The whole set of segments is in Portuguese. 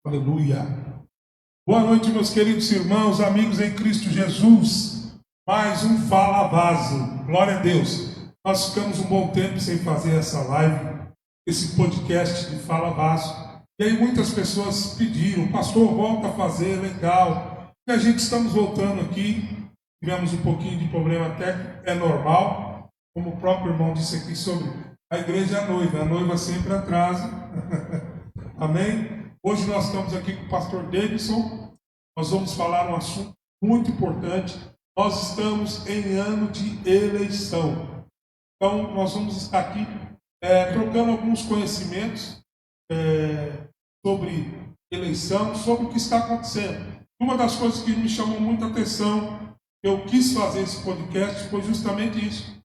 Aleluia. Boa noite, meus queridos irmãos, amigos em Cristo Jesus. Mais um Fala Vaso. Glória a Deus. Nós ficamos um bom tempo sem fazer essa live, esse podcast de Fala Vaso. E aí muitas pessoas pediram, pastor, volta a fazer, legal. E a gente estamos voltando aqui. Tivemos um pouquinho de problema técnico, é normal. Como o próprio irmão disse aqui sobre a igreja e a noiva sempre atrasa. Amém? Hoje nós estamos aqui com o pastor Davidson. Nós vamos falar um assunto muito importante. Nós estamos em ano de eleição. Então, nós vamos estar aqui trocando alguns conhecimentos sobre eleição, sobre o que está acontecendo. Uma das coisas que me chamou muita atenção, eu quis fazer esse podcast, foi justamente isso.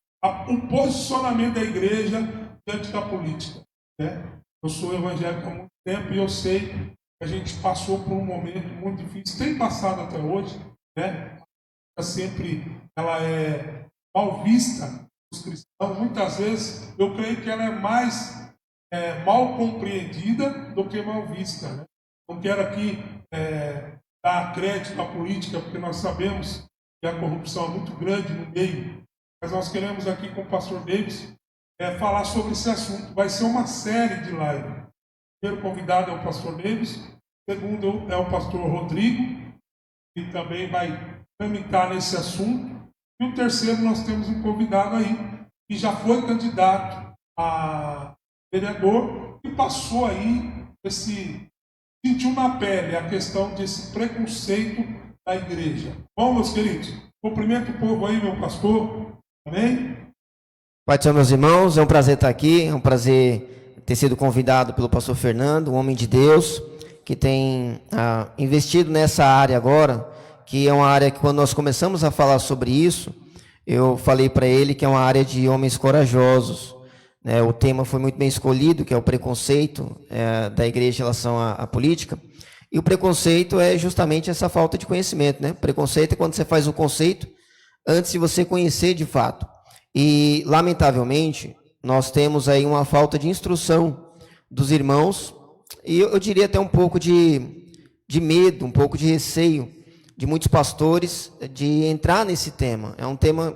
O posicionamento da igreja diante da política. Né? Eu sou evangélico há muito tempo e eu sei que a gente passou por um momento muito difícil, tem passado até hoje, né? Ela é mal vista dos cristãos. Muitas vezes eu creio que ela é mais mal compreendida do que mal vista. Né? Não quero aqui dar crédito à política, porque nós sabemos que a corrupção é muito grande no meio, mas nós queremos aqui com o pastor Davis falar sobre esse assunto. Vai ser uma série de live. O primeiro convidado é o pastor Davis, o segundo é o pastor Rodrigo, que também vai tramitar nesse assunto, e o terceiro nós temos um convidado aí, que já foi candidato a vereador e passou aí sentiu na pele a questão desse preconceito da igreja. Bom, meus queridos, cumprimento o povo aí, meu pastor. Amém? Pai do Senhor, meus irmãos, é um prazer estar aqui, é um prazer ter sido convidado pelo pastor Fernando, um homem de Deus, que tem investido nessa área agora, que é uma área que quando nós começamos a falar sobre isso, eu falei para ele que é uma área de homens corajosos. Né? O tema foi muito bem escolhido, que é o preconceito da igreja em relação à política, e o preconceito é justamente essa falta de conhecimento. Né? Preconceito é quando você faz o conceito antes de você conhecer de fato. E, lamentavelmente, nós temos aí uma falta de instrução dos irmãos, e eu diria até um pouco de medo, um pouco de receio de muitos pastores de entrar nesse tema. É um tema,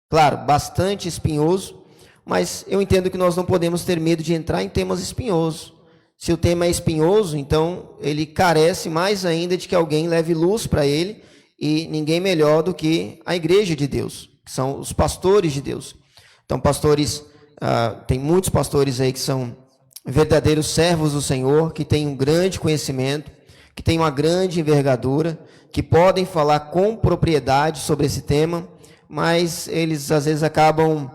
claro, bastante espinhoso, mas eu entendo que nós não podemos ter medo de entrar em temas espinhosos. Se o tema é espinhoso, então ele carece mais ainda de que alguém leve luz para ele, e ninguém melhor do que a igreja de Deus, que são os pastores de Deus. Então, pastores, tem muitos pastores aí que são verdadeiros servos do Senhor, que têm um grande conhecimento, que têm uma grande envergadura, que podem falar com propriedade sobre esse tema, mas eles às vezes acabam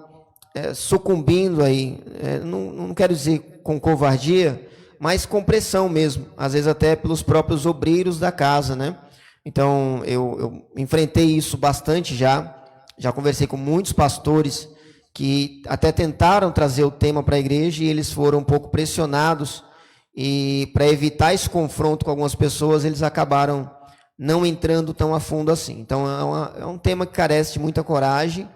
sucumbindo aí, não quero dizer com covardia, mas com pressão mesmo, às vezes até pelos próprios obreiros da casa, né? Então, eu enfrentei isso bastante já conversei com muitos pastores que até tentaram trazer o tema para a igreja e eles foram um pouco pressionados, e para evitar esse confronto com algumas pessoas, eles acabaram não entrando tão a fundo assim. Então, é um tema que carece de muita coragem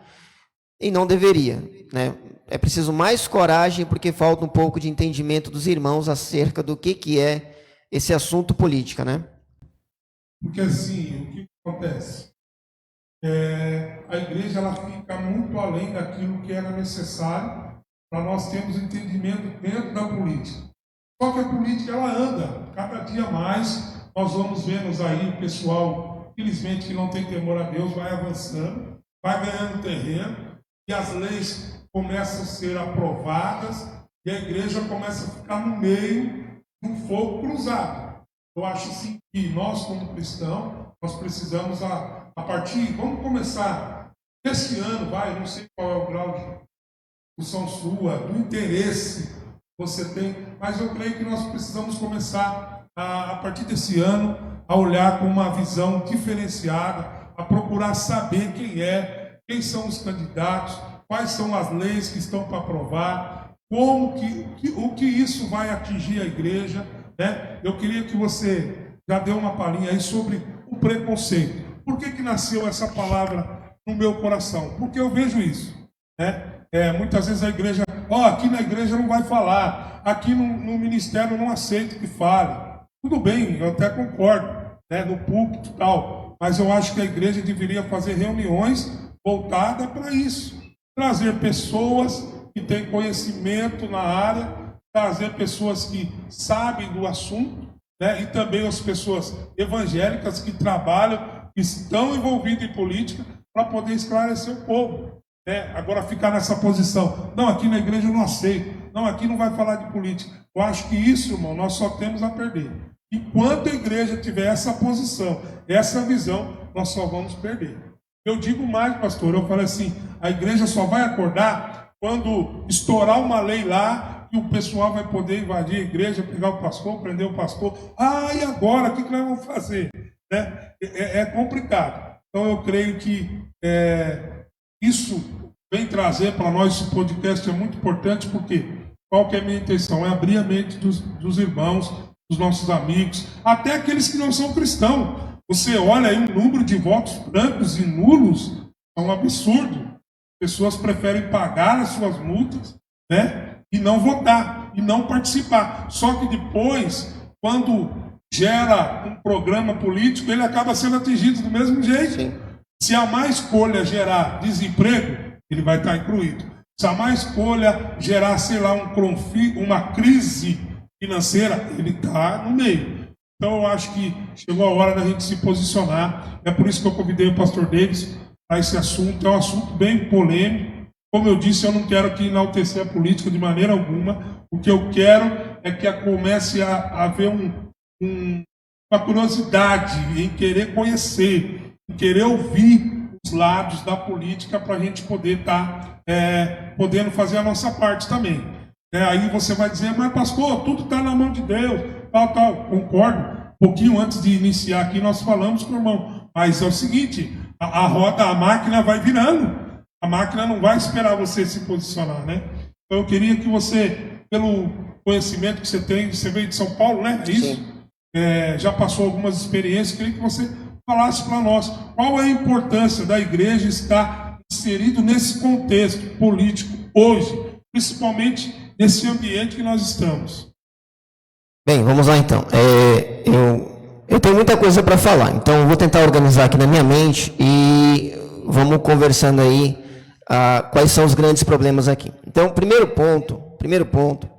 e não deveria, né? É preciso mais coragem porque falta um pouco de entendimento dos irmãos acerca do que é esse assunto política, né? Porque assim, o que acontece? A igreja ela fica muito além daquilo que era necessário para nós termos entendimento dentro da política. Só que a política ela anda, cada dia mais nós vamos vendo aí o pessoal, infelizmente, que não tem temor a Deus, vai avançando, vai ganhando terreno, e as leis começam a ser aprovadas, e a igreja começa a ficar no meio de um fogo cruzado. Eu acho assim que nós, como cristãos, nós precisamos, a partir, vamos começar esse ano, não sei qual é o grau de discussão sua, do interesse que você tem, mas eu creio que nós precisamos começar, a partir desse ano, a olhar com uma visão diferenciada, a procurar saber quem são os candidatos, quais são as leis que estão para aprovar, o que isso vai atingir a igreja, né? Eu queria que você já dê uma palhinha aí sobre o preconceito. Por que nasceu essa palavra no meu coração? Porque eu vejo isso, né? Muitas vezes a igreja, aqui na igreja não vai falar, aqui no ministério não aceito que fale. Tudo bem, eu até concordo, né, no púlpito e tal, mas eu acho que a igreja deveria fazer reuniões voltadas para isso. Trazer pessoas que têm conhecimento na área, trazer pessoas que sabem do assunto, né, e também as pessoas evangélicas que trabalham, que estão envolvidas em política, para poder esclarecer o povo. Né? Agora ficar nessa posição, não, aqui na igreja eu não aceito, não, aqui não vai falar de política. Eu acho que isso, irmão, nós só temos a perder. Enquanto a igreja tiver essa posição, essa visão, nós só vamos perder. Eu digo mais, pastor, eu falo assim, a igreja só vai acordar quando estourar uma lei lá, e o pessoal vai poder invadir a igreja, pegar o pastor, prender o pastor. Ah, e agora? O que nós vamos fazer? Né? É complicado. Então eu creio que isso vem trazer para nós, esse podcast é muito importante, porque qual que é a minha intenção? É abrir a mente dos irmãos, dos nossos amigos, até aqueles que não são cristãos. Você olha aí o número de votos brancos e nulos, é um absurdo. Pessoas preferem pagar as suas multas, né, e não votar, e não participar. Só que depois, quando gera um programa político, ele acaba sendo atingido do mesmo jeito. Sim. Se a má escolha gerar desemprego, ele vai estar incluído. Se a má escolha gerar, sei lá, uma crise financeira, ele está no meio. Então eu acho que chegou a hora da gente se posicionar. É por isso que eu convidei o pastor Davis para esse assunto. É um assunto bem polêmico. Como eu disse, eu não quero aqui enaltecer a política de maneira alguma. O que eu quero é que comece a haver uma curiosidade em querer conhecer, em querer ouvir os lados da política para a gente poder estar podendo fazer a nossa parte também. Aí você vai dizer, mas pastor, tudo está na mão de Deus, tal, concordo. Um pouquinho antes de iniciar aqui, nós falamos com o irmão, mas é o seguinte, a máquina vai virando, a máquina não vai esperar você se posicionar, né? Então eu queria que você, pelo conhecimento que você tem, você veio de São Paulo, né? É isso? Já passou algumas experiências, queria que você falasse para nós qual é a importância da igreja estar inserido nesse contexto político hoje, principalmente nesse ambiente que nós estamos. Bem, vamos lá então. Eu tenho muita coisa para falar, então eu vou tentar organizar aqui na minha mente e vamos conversando aí quais são os grandes problemas aqui. Então, primeiro ponto,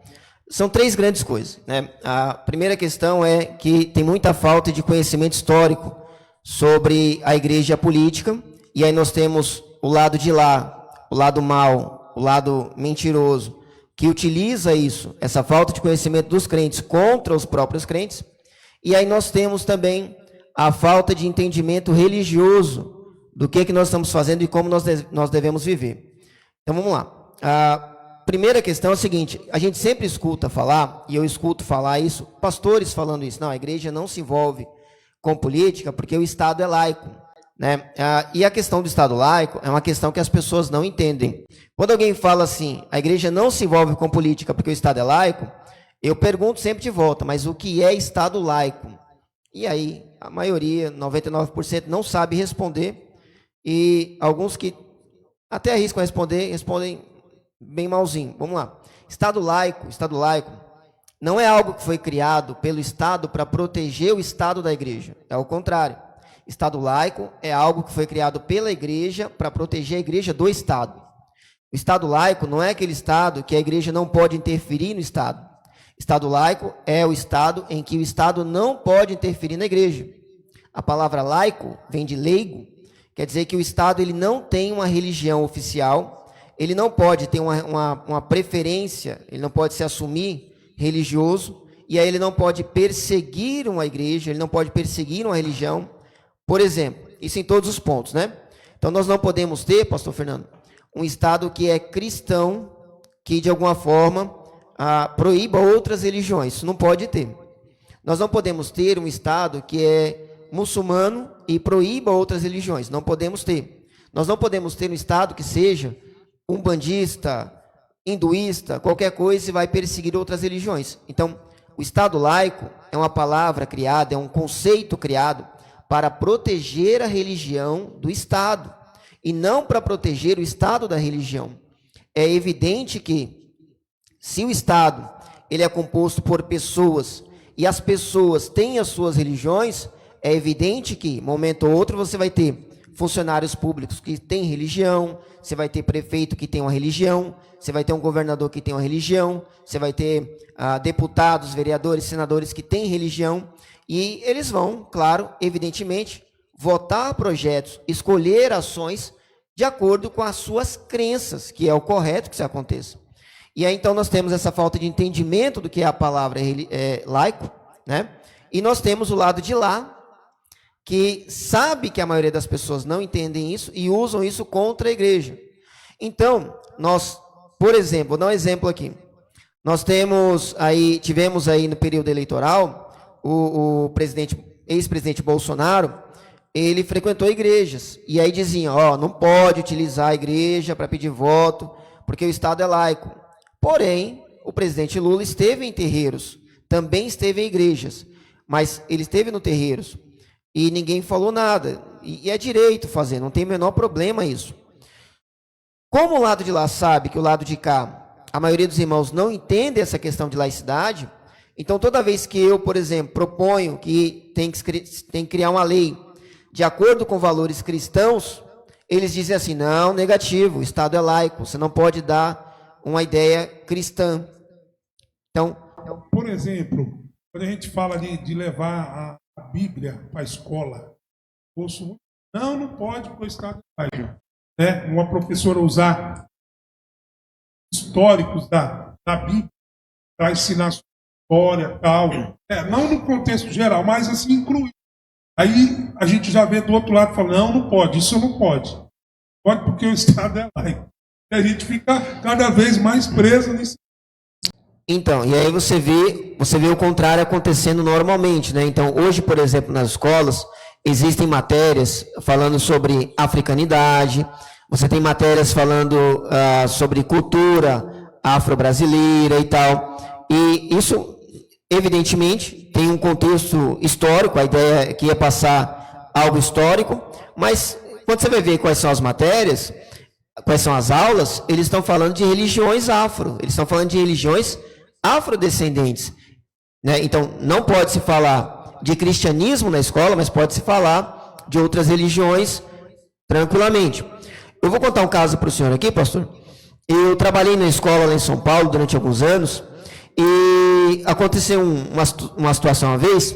são três grandes coisas, né? A primeira questão é que tem muita falta de conhecimento histórico sobre a igreja e a política, e aí nós temos o lado de lá, o lado mau, o lado mentiroso, que utiliza isso, essa falta de conhecimento dos crentes contra os próprios crentes, e aí nós temos também a falta de entendimento religioso do que nós estamos fazendo e como nós devemos viver. Então vamos lá. A primeira questão é a seguinte, a gente sempre escuta falar, e eu escuto falar isso, pastores falando isso, não, a igreja não se envolve com política porque o Estado é laico, né? E a questão do Estado laico é uma questão que as pessoas não entendem. Quando alguém fala assim, a igreja não se envolve com política porque o Estado é laico, eu pergunto sempre de volta, mas o que é Estado laico? E aí, a maioria, 99%, não sabe responder, e alguns que até arriscam responder, respondem bem malzinho. Vamos lá. Estado laico não é algo que foi criado pelo Estado para proteger o Estado da igreja. É o contrário. Estado laico é algo que foi criado pela igreja para proteger a igreja do Estado. O Estado laico não é aquele Estado que a igreja não pode interferir no Estado. Estado laico é o Estado em que o Estado não pode interferir na igreja. A palavra laico vem de leigo, quer dizer que o Estado ele não tem uma religião oficial, ele não pode ter uma preferência, ele não pode se assumir religioso, e aí ele não pode perseguir uma igreja, ele não pode perseguir uma religião, por exemplo, isso em todos os pontos, né? Então nós não podemos ter, pastor Fernando, um Estado que é cristão, que de alguma forma proíba outras religiões, isso não pode ter. Nós não podemos ter um Estado que é muçulmano e proíba outras religiões, não podemos ter. Nós não podemos ter um Estado que seja umbandista, hinduísta, qualquer coisa e vai perseguir outras religiões. Então, o Estado laico é uma palavra criada, é um conceito criado para proteger a religião do Estado e não para proteger o Estado da religião. É evidente que se o Estado ele é composto por pessoas e as pessoas têm as suas religiões, é evidente que, momento ou outro, você vai ter funcionários públicos que têm religião, você vai ter prefeito que tem uma religião, você vai ter um governador que tem uma religião, você vai ter deputados, vereadores, senadores que têm religião, e eles vão, claro, evidentemente, votar projetos, escolher ações de acordo com as suas crenças, que é o correto que isso aconteça. E aí, então, nós temos essa falta de entendimento do que é a palavra laico, né? E nós temos o lado de lá, que sabe que a maioria das pessoas não entendem isso e usam isso contra a igreja. Então, nós, por exemplo, vou dar um exemplo aqui. Nós tivemos aí no período eleitoral, o ex-presidente Bolsonaro, ele frequentou igrejas, e aí diziam, não pode utilizar a igreja para pedir voto, porque o Estado é laico. Porém, o presidente Lula esteve em terreiros, também esteve em igrejas, mas ele esteve no terreiros, e ninguém falou nada, e é direito fazer, não tem o menor problema isso. Como o lado de lá sabe que o lado de cá, a maioria dos irmãos não entende essa questão de laicidade, então toda vez que eu, por exemplo, proponho que tem que criar uma lei de acordo com valores cristãos, eles dizem assim, não, negativo, o Estado é laico, você não pode dar uma ideia cristã. Então, por exemplo, quando a gente fala de levar a Bíblia para a escola, ouço, não pode porque o Estado é laico. Né? Uma professora usar históricos da Bíblia para ensinar história e tal, não no contexto geral, mas assim incluir. Aí a gente já vê do outro lado e fala, não pode, isso não pode. Pode porque o Estado é laico. E a gente fica cada vez mais preso nisso. Então, e aí você vê o contrário acontecendo normalmente, né? Então, hoje, por exemplo, nas escolas, existem matérias falando sobre africanidade, você tem matérias falando sobre cultura afro-brasileira e tal, e isso, evidentemente, tem um contexto histórico, a ideia é que ia passar algo histórico, mas quando você vai ver quais são as matérias, quais são as aulas, eles estão falando de religiões afro, eles estão falando de religiões afrodescendentes, né? Então, não pode se falar de cristianismo na escola, mas pode se falar de outras religiões tranquilamente. Eu vou contar um caso para o senhor aqui, pastor. Eu trabalhei na escola lá em São Paulo durante alguns anos, e aconteceu uma situação uma vez,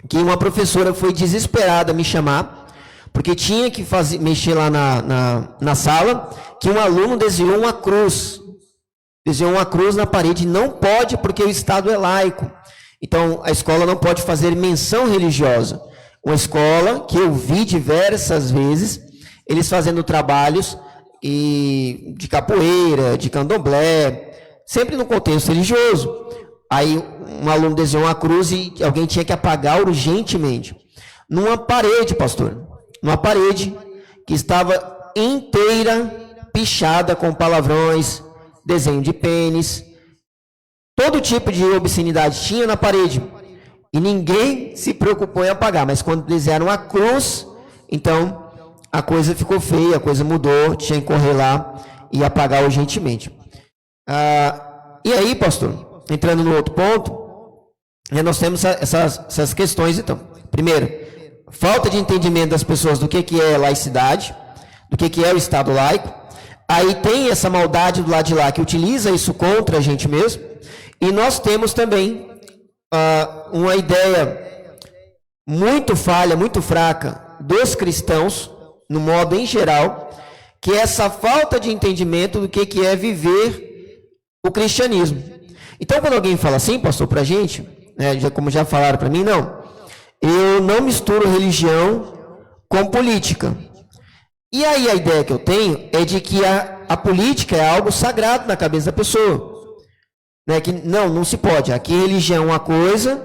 que uma professora foi desesperada me chamar, porque tinha que mexer lá na sala, que um aluno desenhou uma cruz na parede, não pode porque o Estado é laico. Então, a escola não pode fazer menção religiosa. Uma escola que eu vi diversas vezes, eles fazendo trabalhos de capoeira, de candomblé, sempre no contexto religioso. Aí, um aluno desenhou uma cruz e alguém tinha que apagar urgentemente. Numa parede, pastor, numa parede que estava inteira pichada com palavrões, desenho de pênis, todo tipo de obscenidade tinha na parede, e ninguém se preocupou em apagar, mas quando fizeram a cruz, então a coisa ficou feia, a coisa mudou, tinha que correr lá e apagar urgentemente. E aí, pastor, entrando no outro ponto, nós temos essas questões, então. Primeiro, falta de entendimento das pessoas do que é laicidade, do que é o Estado laico. Aí tem essa maldade do lado de lá que utiliza isso contra a gente mesmo. E nós temos também uma ideia muito falha, muito fraca dos cristãos, no modo em geral, que é essa falta de entendimento do que é viver o cristianismo. Então, quando alguém fala assim, pastor, para a gente, né, como já falaram para mim, não, eu não misturo religião com política. E aí a ideia que eu tenho é de que a política é algo sagrado na cabeça da pessoa. Né? Que não se pode. Aqui religião é uma coisa,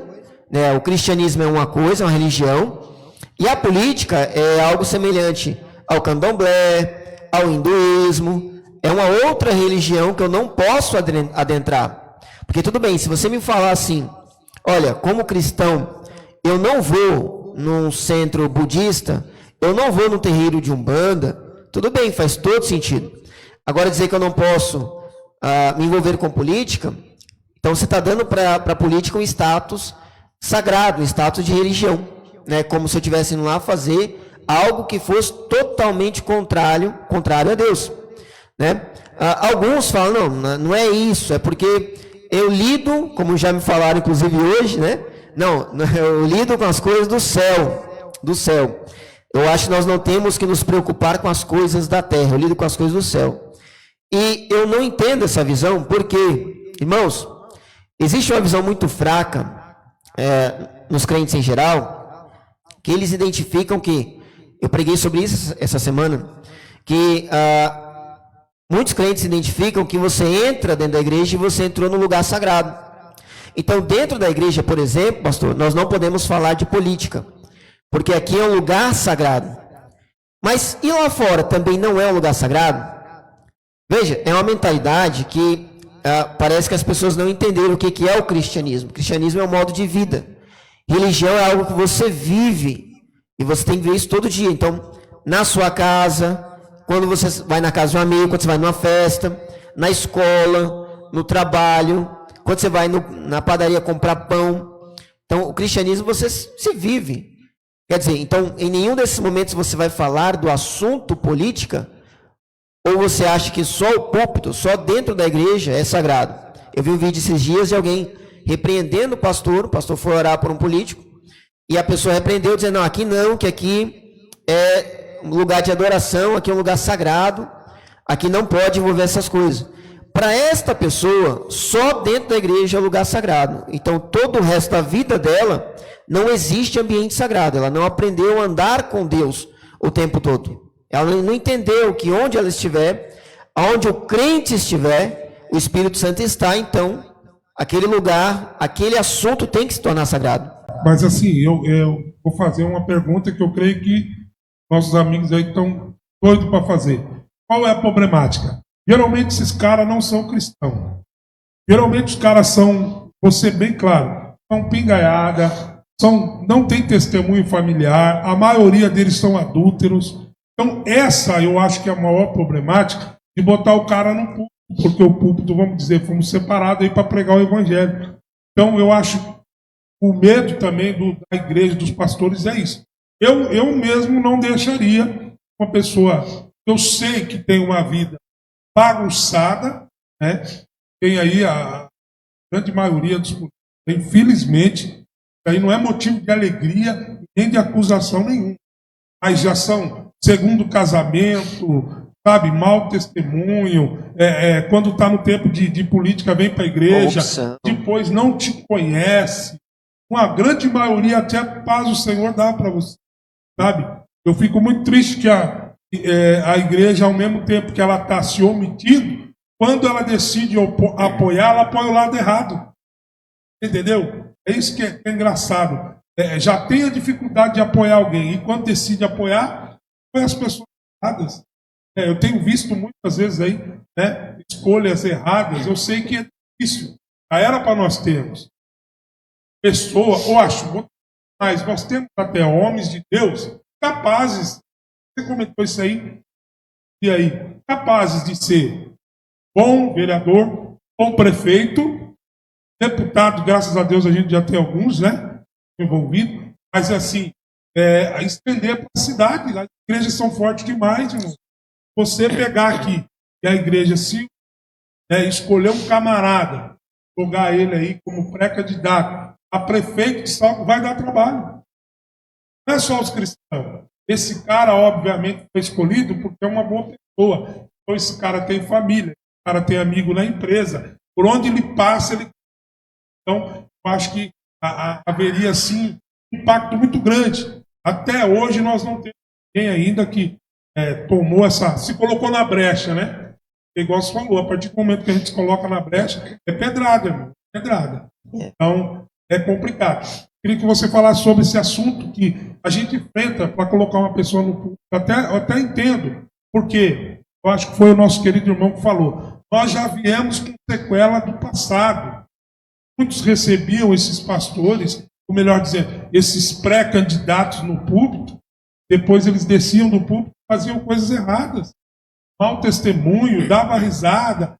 né? O cristianismo é uma coisa, uma religião, e a política é algo semelhante ao candomblé, ao hinduísmo, é uma outra religião que eu não posso adentrar. Porque tudo bem, se você me falar assim, olha, como cristão, eu não vou num centro budista, eu não vou no terreiro de Umbanda, tudo bem, faz todo sentido. Agora dizer que eu não posso me envolver com política, Então você está dando para a política um status sagrado, um status de religião, né? Como se eu estivesse indo lá fazer algo que fosse totalmente contrário a Deus, né? Alguns falam, não é isso, é porque eu lido, como já me falaram inclusive hoje, né? Não, eu lido com as coisas do céu. Eu acho que nós não temos que nos preocupar com as coisas da terra, eu lido com as coisas do céu. E eu não entendo essa visão, porque, irmãos, existe uma visão muito fraca nos crentes em geral, que eles identificam que, eu preguei sobre isso essa semana, que muitos crentes identificam que você entra dentro da igreja e você entrou no lugar sagrado. Então, dentro da igreja, por exemplo, pastor, nós não podemos falar de política, porque aqui é um lugar sagrado. Mas e lá fora também não é um lugar sagrado? Veja, é uma mentalidade que parece que as pessoas não entenderam o que é o cristianismo. O cristianismo é um modo de vida. Religião é algo que você vive, e você tem que ver isso todo dia. Então, na sua casa, quando você vai na casa de um amigo, quando você vai numa festa, na escola, no trabalho, quando você vai na padaria comprar pão. Então, o cristianismo você se vive. Quer dizer, então, em nenhum desses momentos você vai falar do assunto política, ou você acha que só o púlpito, só dentro da igreja é sagrado. Eu vi um vídeo esses dias de alguém repreendendo o pastor foi orar por um político, e a pessoa repreendeu, dizendo, não, que aqui é um lugar de adoração, aqui é um lugar sagrado, aqui não pode envolver essas coisas. Para esta pessoa, só dentro da igreja é lugar sagrado. Então, todo o resto da vida dela, não existe ambiente sagrado. Ela não aprendeu a andar com Deus o tempo todo. Ela não entendeu que onde ela estiver, onde o crente estiver, o Espírito Santo está, então, aquele lugar, aquele assunto tem que se tornar sagrado. Mas assim, eu vou fazer uma pergunta que eu creio que nossos amigos aí estão doidos para fazer. Qual é a problemática? Geralmente esses caras não são cristãos. Geralmente os caras são, vou ser bem claro, são pingaiada, não tem testemunho familiar, a maioria deles são adúlteros. Então essa eu acho que é a maior problemática de botar o cara no púlpito, porque o púlpito, vamos dizer, fomos separados aí para pregar o evangelho. Então eu acho o medo também da igreja, dos pastores, é isso. Eu mesmo não deixaria uma pessoa, eu sei que tem uma vida bagunçada, né? Tem aí a grande maioria dos políticos, infelizmente, aí não é motivo de alegria nem de acusação nenhuma, mas já são segundo casamento, sabe, mau testemunho, quando está no tempo de política vem para a igreja, depois não te conhece, uma grande maioria até paz o Senhor dá para você, sabe? Eu fico muito triste que a igreja, ao mesmo tempo que ela está se omitindo, quando ela decide apoiar, ela apoia o lado errado. Entendeu? É isso que é engraçado. Já tem a dificuldade de apoiar alguém, e quando decide apoiar, apoia as pessoas erradas. Eu tenho visto muitas vezes aí, né, escolhas erradas. Eu sei que é difícil. Já era para nós termos pessoa, eu acho, mas nós temos até homens de Deus capazes, você comentou isso aí, e aí, capazes de ser bom vereador, bom prefeito, deputado, graças a Deus a gente já tem alguns, né, envolvidos, mas assim, estender para a cidade, as igrejas são fortes demais, irmão. Você pegar aqui, e a igreja se escolher um camarada, jogar ele aí como pré-candidato a prefeito de Salto, vai dar trabalho. Não é só os cristãos. Esse cara, obviamente, foi escolhido porque é uma boa pessoa. Então, esse cara tem família, esse cara tem amigo na empresa. Por onde ele passa, ele... Então, eu acho que haveria, sim, um impacto muito grande. Até hoje, nós não temos ninguém ainda que tomou se colocou na brecha, né? Igual você falou, a partir do momento que a gente se coloca na brecha, é pedrada, irmão. Pedrada. Então, é complicado. Queria que você falasse sobre esse assunto que a gente enfrenta para colocar uma pessoa no público. Eu até entendo, porque eu acho que foi o nosso querido irmão que falou. Nós já viemos com sequela do passado. Muitos recebiam esses pastores, ou melhor dizendo, esses pré-candidatos no púlpito, depois eles desciam do púlpito e faziam coisas erradas. Mau testemunho, dava risada,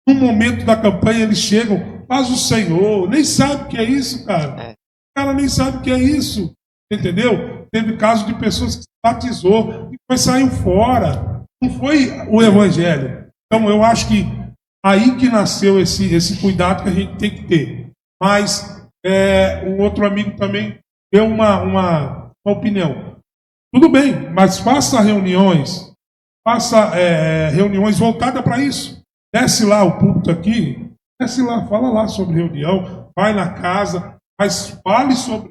no momento da campanha eles chegam, paz o Senhor, nem sabe o que é isso, cara. O cara nem sabe o que é isso, entendeu? Teve caso de pessoas que se batizou, depois saiu fora. Não foi o evangelho. Então eu acho que aí que nasceu esse cuidado que a gente tem que ter. Mas o outro amigo também deu uma opinião. Tudo bem, mas faça reuniões voltadas para isso. Desce lá o púlpito aqui, desce lá, fala lá sobre reunião, vai na casa, mas fale sobre,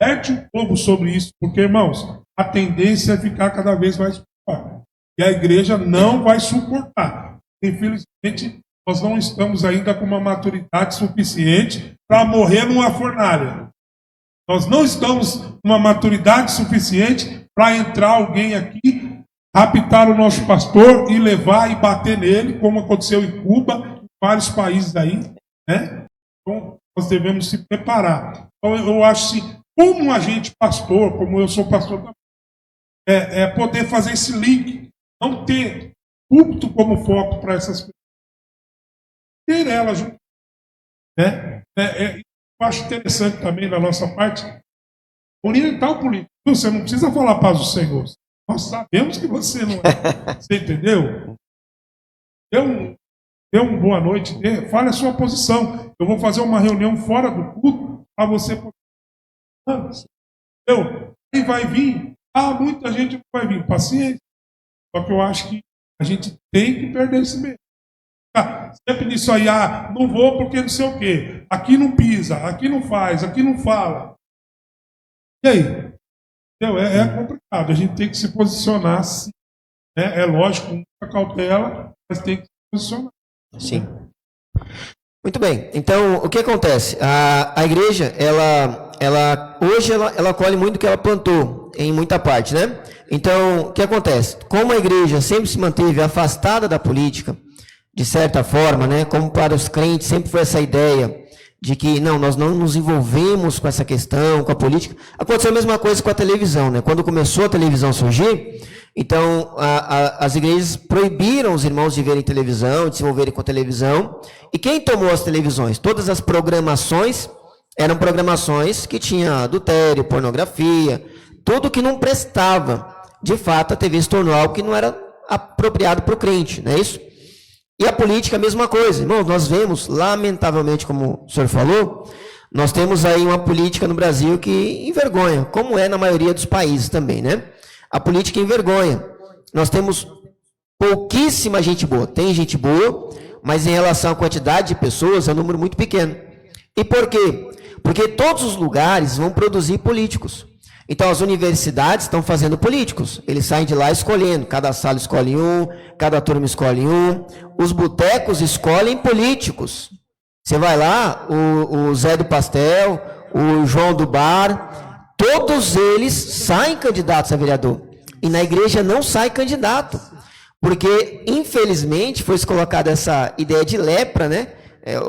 alerte o povo sobre isso, porque, irmãos, a tendência é ficar cada vez mais pior. E a igreja não vai suportar. Infelizmente, nós não estamos ainda com uma maturidade suficiente para morrer numa fornalha. Nós não estamos com uma maturidade suficiente para entrar alguém aqui, raptar o nosso pastor e levar e bater nele, como aconteceu em Cuba, em vários países aí, né? Então, nós devemos se preparar. Então, eu acho assim, como um agente pastor, como eu sou pastor também, poder fazer esse link, não ter púlpito como foco para essas pessoas, ter elas junto, né? Eu acho interessante também da nossa parte orientar o político. Você não precisa falar paz do Senhor. Nós sabemos que você não é. Você entendeu? Dê uma boa noite, fale a sua posição. Eu vou fazer uma reunião fora do culto para você. Entendeu? Quem vai vir? Muita gente vai vir. Paciência. Só que eu acho que a gente tem que perder esse medo. Sempre nisso aí, não vou porque não sei o quê. Aqui não pisa, aqui não faz, aqui não fala. E aí? É complicado, a gente tem que se posicionar assim, né? É lógico, com muita cautela, mas tem que se posicionar. Sim. Muito bem, então o que acontece? A igreja, hoje ela colhe muito o que ela plantou, em muita parte, né? Então, o que acontece? Como a igreja sempre se manteve afastada da política, de certa forma, né? Como para os crentes sempre foi essa ideia de que, não, nós não nos envolvemos com essa questão, com a política. Aconteceu a mesma coisa com a televisão, né? Quando começou a televisão a surgir, então as igrejas proibiram os irmãos de verem televisão, de se envolverem com a televisão. E quem tomou as televisões? Todas as programações eram programações que tinham adultério, pornografia, tudo que não prestava. De fato, a TV se tornou algo que não era apropriado para o crente, não é isso? E a política, a mesma coisa. Irmãos, nós vemos, lamentavelmente, como o senhor falou, nós temos aí uma política no Brasil que envergonha, como é na maioria dos países também, né? A política envergonha. Nós temos pouquíssima gente boa. Tem gente boa, mas em relação à quantidade de pessoas, é um número muito pequeno. E por quê? Porque todos os lugares vão produzir políticos. Então, as universidades estão fazendo políticos. Eles saem de lá escolhendo. Cada sala escolhe um, cada turma escolhe um. Os botecos escolhem políticos. Você vai lá, o Zé do Pastel, o João do Bar, todos eles saem candidatos a vereador. E na igreja não sai candidato. Porque, infelizmente, foi colocada essa ideia de lepra, né?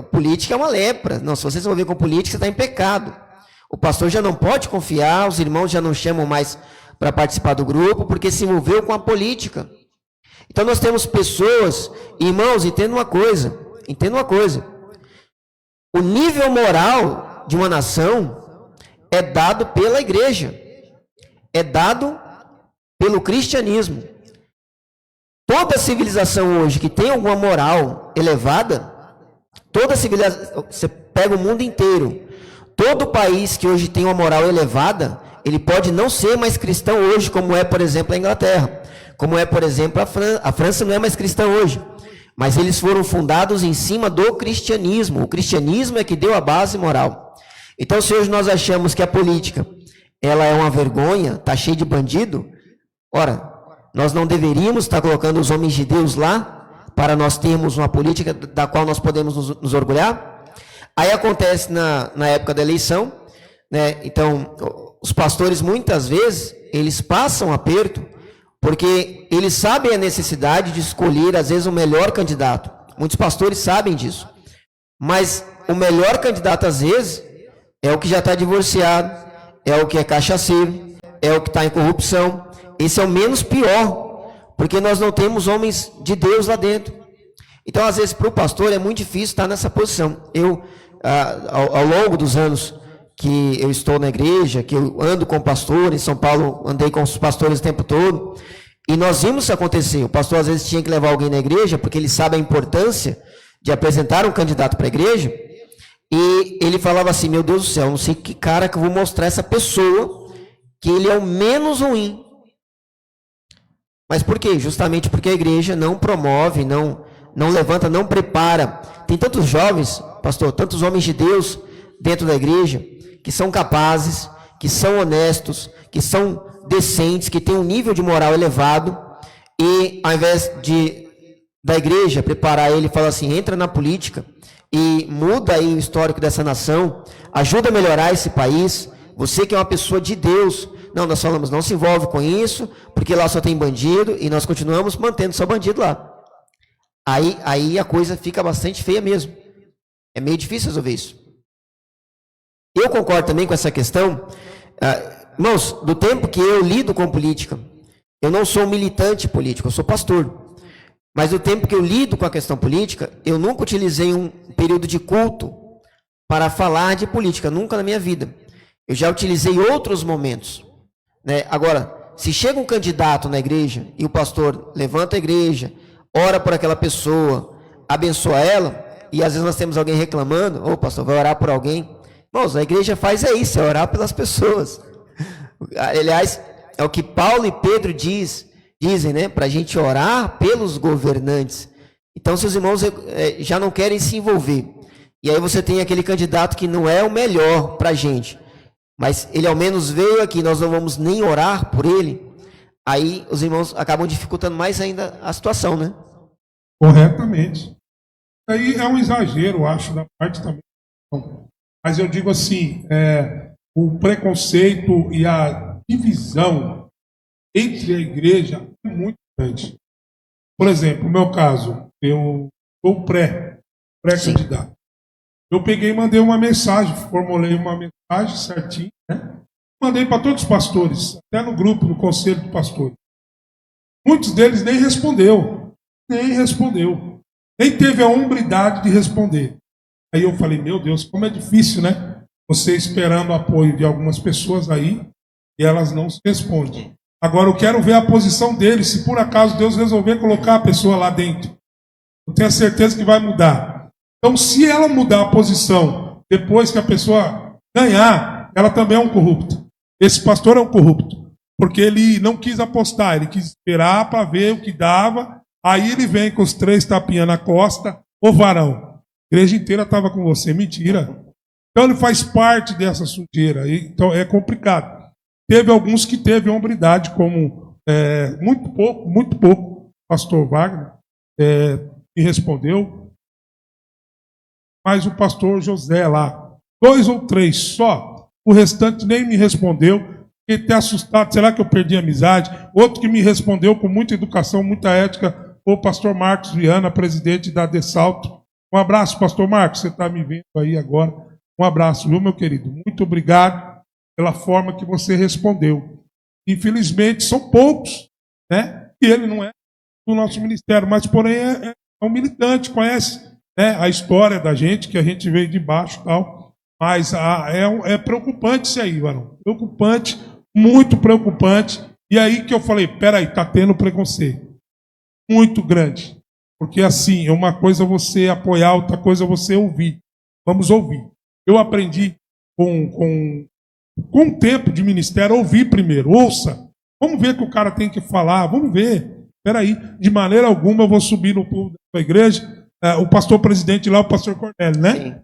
Política é uma lepra. Não, se você se envolver com política, você está em pecado. O pastor já não pode confiar, os irmãos já não chamam mais para participar do grupo, porque se envolveu com a política. Então nós temos pessoas, irmãos, entenda uma coisa, o nível moral de uma nação é dado pela igreja, é dado pelo cristianismo. Toda civilização hoje que tem alguma moral elevada, toda civilização, você pega o mundo inteiro, todo país que hoje tem uma moral elevada, ele pode não ser mais cristão hoje, como é, por exemplo, a Inglaterra, como é, por exemplo, a França. A França não é mais cristã hoje, mas eles foram fundados em cima do cristianismo. O cristianismo é que deu a base moral. Então, se hoje nós achamos que a política ela é uma vergonha, está cheia de bandido, ora, nós não deveríamos estar colocando os homens de Deus lá para nós termos uma política da qual nós podemos nos orgulhar? Aí acontece na época da eleição, né? Então, os pastores muitas vezes, eles passam aperto, porque eles sabem a necessidade de escolher, às vezes, o melhor candidato. Muitos pastores sabem disso. Mas o melhor candidato, às vezes, é o que já está divorciado, é o que é cachaceiro, é o que está em corrupção. Esse é o menos pior, porque nós não temos homens de Deus lá dentro. Então, às vezes, para o pastor é muito difícil estar nessa posição. Eu, ao longo dos anos que eu estou na igreja, que eu ando com pastor, em São Paulo andei com os pastores o tempo todo, e nós vimos isso acontecer. O pastor às vezes tinha que levar alguém na igreja, porque ele sabe a importância de apresentar um candidato para a igreja, e ele falava assim, meu Deus do céu, não sei que cara que eu vou mostrar essa pessoa, que ele é o menos ruim. Mas por quê? Justamente porque a igreja não promove, não levanta, não prepara. Tem tantos jovens, pastor, tantos homens de Deus dentro da igreja, que são capazes, que são honestos, que são decentes, que têm um nível de moral elevado, e ao invés da igreja preparar ele e falar assim, entra na política e muda aí o histórico dessa nação, ajuda a melhorar esse país, você que é uma pessoa de Deus. Não, nós falamos, não se envolve com isso, porque lá só tem bandido, e nós continuamos mantendo só bandido lá. Aí a coisa fica bastante feia mesmo. É meio difícil resolver isso. Eu concordo também com essa questão. Irmãos, do tempo que eu lido com política, eu não sou militante político, eu sou pastor. Mas do tempo que eu lido com a questão política, eu nunca utilizei um período de culto para falar de política, nunca na minha vida. Eu já utilizei outros momentos. Agora, se chega um candidato na igreja e o pastor levanta a igreja, ora por aquela pessoa, abençoa ela, e às vezes nós temos alguém reclamando, ô pastor, vai orar por alguém. Irmãos, a igreja faz isso, é orar pelas pessoas. Aliás, é o que Paulo e Pedro dizem, né? Para a gente orar pelos governantes. Então, seus irmãos já não querem se envolver. E aí você tem aquele candidato que não é o melhor para a gente, mas ele ao menos veio aqui, nós não vamos nem orar por ele. Aí os irmãos acabam dificultando mais ainda a situação, né? Corretamente. Aí é um exagero, eu acho, da parte também. Mas eu digo assim, o preconceito e a divisão entre a igreja é muito grande. Por exemplo, no meu caso, eu sou pré-candidato. Eu peguei e mandei uma mensagem, formulei uma mensagem certinho, né? Mandei para todos os pastores, até no grupo, no conselho de pastores. Muitos deles nem respondeu, nem teve a hombridade de responder. Aí eu falei, meu Deus, como é difícil, né? Você esperando o apoio de algumas pessoas aí e elas não se respondem. Agora eu quero ver a posição deles, se por acaso Deus resolver colocar a pessoa lá dentro. Eu tenho a certeza que vai mudar. Então, se ela mudar a posição depois que a pessoa ganhar, ela também é um corrupto. Esse pastor é um corrupto, porque ele não quis apostar, ele quis esperar para ver o que dava. Aí ele vem com os 3 tapinhas na costa, ô varão, a igreja inteira estava com você, mentira. Então ele faz parte dessa sujeira, então é complicado. Teve alguns que teve hombridade, como muito pouco, pastor Wagner me respondeu, mas o pastor José lá, 2 ou 3 só, o restante nem me respondeu, fiquei até assustado, será que eu perdi a amizade? Outro que me respondeu com muita educação, muita ética, o pastor Marcos Viana, presidente da Dessalto. Um abraço, pastor Marcos, você está me vendo aí agora. Um abraço, viu, meu querido? Muito obrigado pela forma que você respondeu. Infelizmente, são poucos, né? E ele não é do nosso ministério, mas, porém, é um militante, conhece, né, a história da gente, que a gente veio de baixo e tal. Mas é preocupante isso aí, varão. Preocupante, muito preocupante. E aí que eu falei, peraí, está tendo preconceito. Muito grande. Porque assim, uma coisa é você apoiar, outra coisa é você ouvir. Vamos ouvir. Eu aprendi com um tempo de ministério, ouvir primeiro. Ouça. Vamos ver o que o cara tem que falar. Vamos ver. Peraí, de maneira alguma eu vou subir no púlpito da igreja. O pastor presidente lá, o pastor Cornélio, né? Sim. De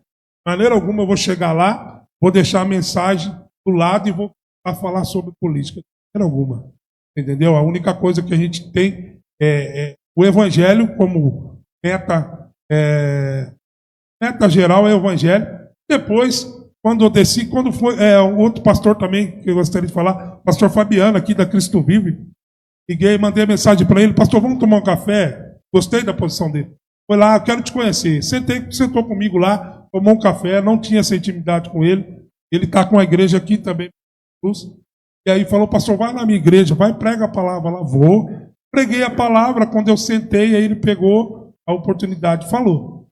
maneira alguma eu vou chegar lá, vou deixar a mensagem do lado e vou falar sobre política. De maneira alguma. Entendeu? A única coisa que a gente tem é o evangelho como meta geral é o evangelho. Depois, quando eu desci, quando foi o outro pastor também, que eu gostaria de falar, pastor Fabiano, aqui da Cristo Vive, liguei, mandei mensagem para ele, pastor, vamos tomar um café? Gostei da posição dele. Foi lá, eu quero te conhecer. Sentou comigo lá, tomou um café, não tinha essa intimidade com ele. Ele está com a igreja aqui também. E aí falou, pastor, vai na minha igreja, vai, prega a palavra lá. Vou. Preguei a palavra, quando eu sentei, aí ele pegou, a oportunidade, falou.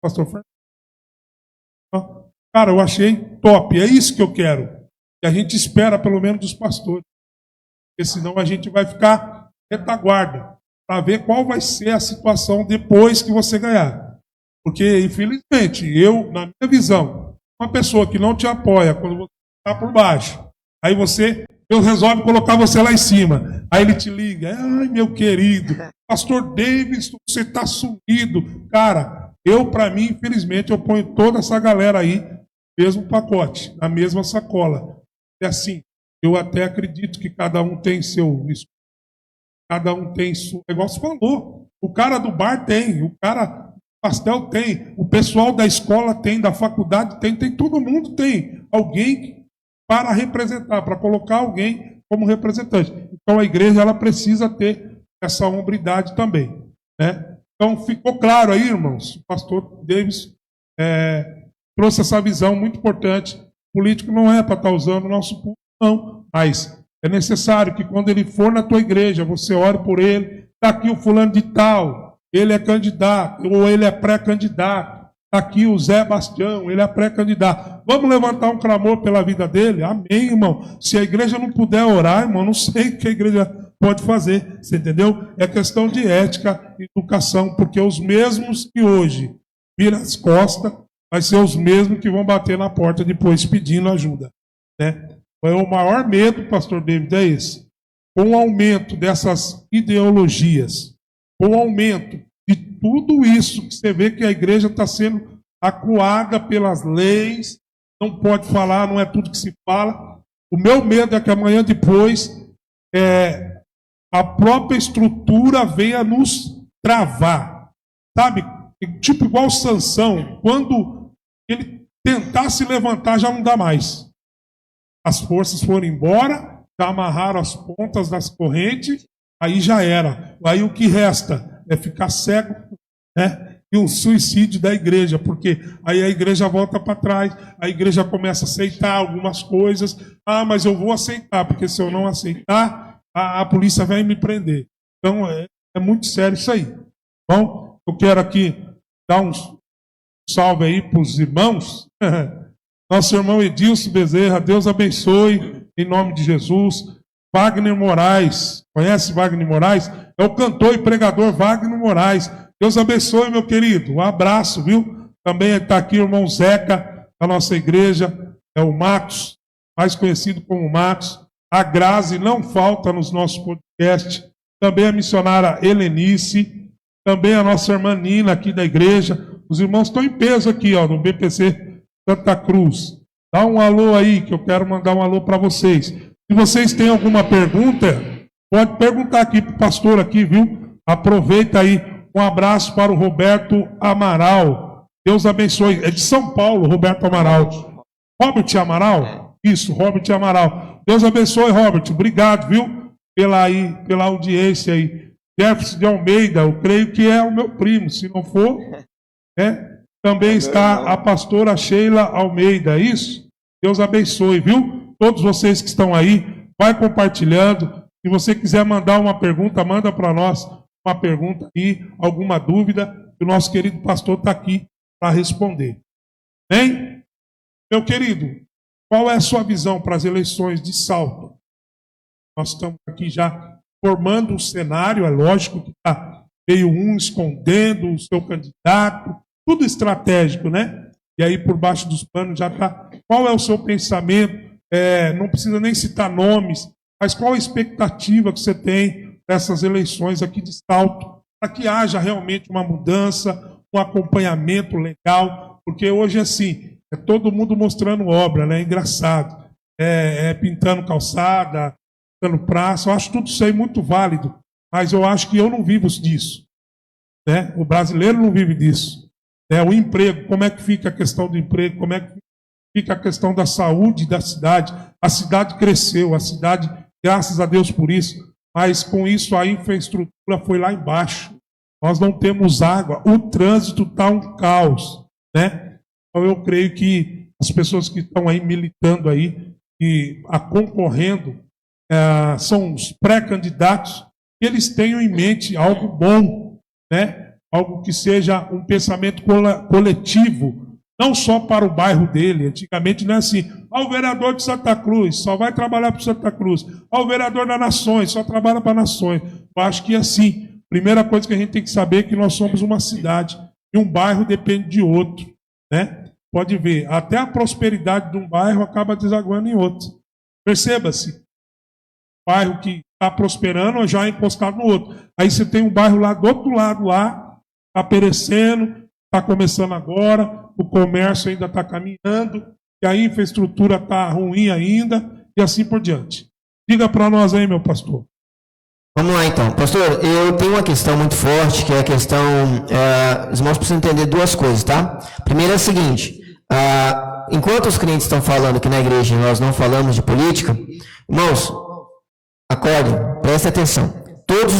Pastor Fernando. Cara, eu achei top, é isso que eu quero. E a gente espera, pelo menos, dos pastores. Porque senão a gente vai ficar retaguarda para ver qual vai ser a situação depois que você ganhar. Porque, infelizmente, na minha visão, uma pessoa que não te apoia quando você está por baixo, aí Deus resolve colocar você lá em cima. Aí ele te liga, ai, meu querido, pastor Davis, você está sumido. Cara, para mim, infelizmente, eu ponho toda essa galera aí no mesmo pacote, na mesma sacola. É assim, eu até acredito que cada um tem seu... Cada um tem seu... O negócio falou. O cara do bar tem, o cara do pastel tem, o pessoal da escola tem, da faculdade tem, todo mundo tem alguém para representar, para colocar alguém como representante. Então a igreja ela precisa ter essa hombridade também, né? Então ficou claro aí, irmãos, o pastor Davis trouxe essa visão muito importante. O político não é para estar usando o nosso público, não, mas é necessário que quando ele for na tua igreja, você ore por ele. Está aqui o fulano de tal, ele é candidato, ou ele é pré-candidato. Está aqui o Zé Bastião, ele é pré-candidato. Vamos levantar um clamor pela vida dele? Amém, irmão. Se a igreja não puder orar, irmão, não sei o que a igreja pode fazer. Você entendeu? É questão de ética e educação, porque os mesmos que hoje viram as costas, vai ser os mesmos que vão bater na porta depois pedindo ajuda, né? O maior medo, pastor David, é esse. Com o aumento dessas ideologias, com o aumento de tudo isso que você vê que a igreja está sendo acuada pelas leis, não pode falar, não é tudo que se fala. O meu medo é que amanhã depois a própria estrutura venha nos travar. Sabe? Tipo igual Sansão, quando ele tentar se levantar já não dá mais. As forças foram embora, já amarraram as pontas das correntes, aí já era. Aí o que resta é ficar cego, né? E um suicídio da igreja, porque aí a igreja volta para trás, a igreja começa a aceitar algumas coisas. Ah, mas eu vou aceitar, porque se eu não aceitar, a polícia vai me prender. Então é muito sério isso aí. Bom, eu quero aqui dar um salve aí para os irmãos. Nosso irmão Edilson Bezerra, Deus abençoe, em nome de Jesus. Wagner Moraes, conhece Wagner Moraes? É o cantor e pregador Wagner Moraes. Deus abençoe, meu querido. Um abraço, viu? Também está aqui o irmão Zeca, da nossa igreja, é o Matos, mais conhecido como Matos. A Grazi não falta nos nossos podcasts. Também a missionária Helenice, também a nossa irmã Nina, aqui da igreja. Os irmãos estão em peso aqui, ó, no BPC Santa Cruz. Dá um alô aí, que eu quero mandar um alô para vocês. Se vocês têm alguma pergunta, pode perguntar aqui para o pastor aqui, viu? Aproveita aí. Um abraço para o Roberto Amaral. Deus abençoe. É de São Paulo, Roberto Amaral. Robert Amaral? Isso, Robert Amaral. Deus abençoe, Robert. Obrigado, viu? Pela audiência aí. Jefferson de Almeida, eu creio que é o meu primo. Se não for, também está a pastora Sheila Almeida, é isso? Deus abençoe, viu? Todos vocês que estão aí, vai compartilhando. Se você quiser mandar uma pergunta, manda para nós uma pergunta e alguma dúvida, que o nosso querido pastor está aqui para responder. Bem? Meu querido, qual é a sua visão para as eleições de Salto? Nós estamos aqui já formando um cenário, é lógico que está meio um escondendo o seu candidato, tudo estratégico, né? E aí por baixo dos panos já está. Qual é o seu pensamento? Não precisa nem citar nomes, mas qual a expectativa que você tem dessas eleições aqui de Salto, para que haja realmente uma mudança, um acompanhamento legal, porque hoje assim, é todo mundo mostrando obra, né? É engraçado. Pintando calçada, pintando praça, eu acho tudo isso aí muito válido, mas eu acho que eu não vivo disso, né? O brasileiro não vive disso. O emprego, como é que fica a questão do emprego, como é que fica a questão da saúde da cidade. A cidade cresceu, a cidade, graças a Deus por isso, mas com isso a infraestrutura foi lá embaixo. Nós não temos água, o trânsito está um caos, né? Então eu creio que as pessoas que estão aí militando aí, e concorrendo, são os pré-candidatos, que eles tenham em mente algo bom, né? algo que seja um pensamento coletivo, não só para o bairro dele. Antigamente não é assim, o vereador de Santa Cruz só vai trabalhar para Santa Cruz, o vereador das Nações só trabalha para Nações. Eu acho que é assim, primeira coisa que a gente tem que saber é que nós somos uma cidade, e um bairro depende de outro, né? Pode ver, até a prosperidade de um bairro acaba desaguando em outro. Perceba-se, bairro que está prosperando já é encostado no outro. Aí você tem um bairro lá do outro lado, lá, está perecendo, está começando agora, o comércio ainda está caminhando, e a infraestrutura está ruim ainda, e assim por diante. Diga para nós aí, meu pastor. Vamos lá então. Pastor, eu tenho uma questão muito forte, que é a questão, os irmãos precisam entender duas coisas, tá? Primeiro é o seguinte, enquanto os crentes estão falando que na igreja nós não falamos de política, irmãos, acordem, prestem atenção. Todos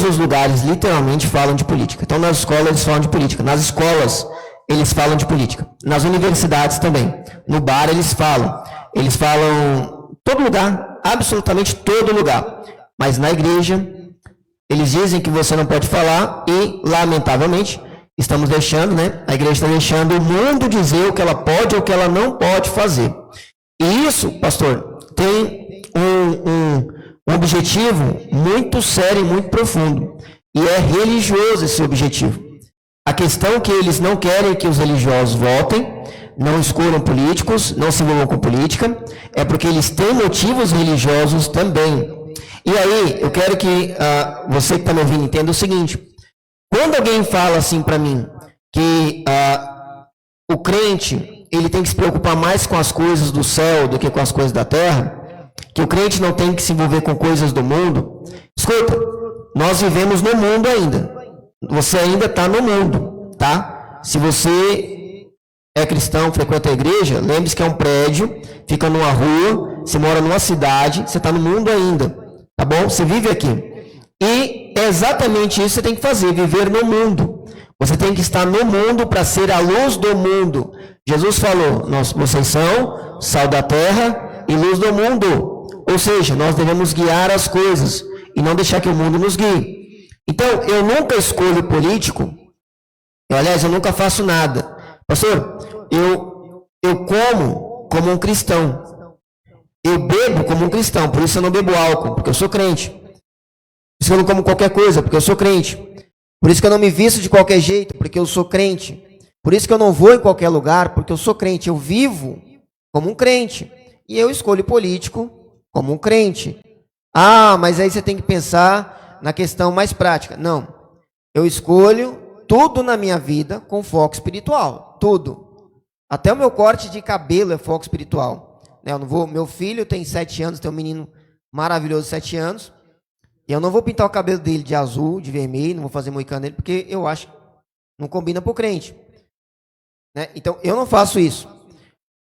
os lugares literalmente falam de política. Então nas escolas eles falam de política, nas escolas eles falam de política, nas universidades também, no bar eles falam todo lugar, absolutamente todo lugar. Mas na igreja, eles dizem que você não pode falar e, lamentavelmente, estamos deixando, né? A igreja está deixando o mundo dizer o que ela pode ou o que ela não pode fazer. E isso, pastor, tem um objetivo muito sério e muito profundo. E é religioso esse objetivo. A questão é que eles não querem que os religiosos votem, não escolham políticos, não se envolvam com política, é porque eles têm motivos religiosos também. E aí, eu quero que você que está me ouvindo entenda o seguinte, quando alguém fala assim para mim, que o crente, ele tem que se preocupar mais com as coisas do céu do que com as coisas da terra, que o crente não tem que se envolver com coisas do mundo, escuta, nós vivemos no mundo ainda, você ainda está no mundo, tá? Se você é cristão, frequenta a igreja, lembre-se que é um prédio, fica numa rua, você mora numa cidade, você está no mundo ainda, tá bom? Você vive aqui. E é exatamente isso que você tem que fazer, viver no mundo. Você tem que estar no mundo para ser a luz do mundo. Jesus falou, vocês são sal da terra e luz do mundo. Ou seja, nós devemos guiar as coisas e não deixar que o mundo nos guie. Então, eu nunca escolho político, aliás, eu nunca faço nada. Pastor, eu como um cristão. Eu bebo como um cristão, por isso eu não bebo álcool, porque eu sou crente. Por isso que eu não como qualquer coisa, porque eu sou crente. Por isso que eu não me visto de qualquer jeito, porque eu sou crente. Por isso que eu não vou em qualquer lugar, porque eu sou crente. Eu vivo como um crente. E eu escolho político como um crente. Mas aí você tem que pensar na questão mais prática. Não. Eu escolho tudo na minha vida com foco espiritual. Tudo. Até o meu corte de cabelo é foco espiritual. Eu não vou, meu filho tem 7 anos, tem um menino maravilhoso de 7 anos. E eu não vou pintar o cabelo dele de azul, de vermelho, não vou fazer moicano nele, porque eu acho que não combina para o crente. Então, eu não faço isso.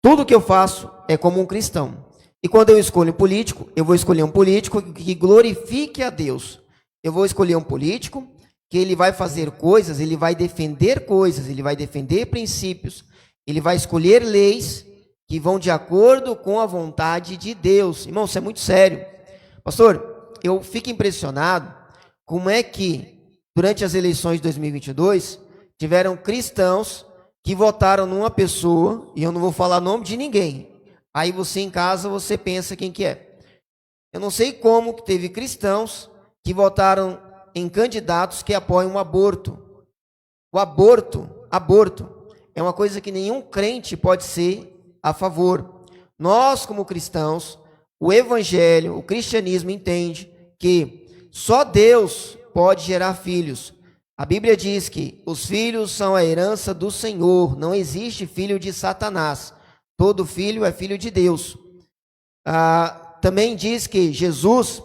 Tudo que eu faço é como um cristão. E quando eu escolho um político, eu vou escolher um político que glorifique a Deus. Eu vou escolher um político que ele vai fazer coisas, ele vai defender coisas, ele vai defender princípios, ele vai escolher leis que vão de acordo com a vontade de Deus. Irmão, isso é muito sério. Pastor, eu fico impressionado como é que, durante as eleições de 2022, tiveram cristãos que votaram numa pessoa, e eu não vou falar nome de ninguém. Aí você em casa, você pensa quem que é. Eu não sei como que teve cristãos que votaram em candidatos que apoiam o aborto. O aborto é uma coisa que nenhum crente pode ser a favor. Nós, como cristãos, o evangelho, o cristianismo entende que só Deus pode gerar filhos. A Bíblia diz que os filhos são a herança do Senhor, não existe filho de Satanás. Todo filho é filho de Deus. Também diz que Jesus,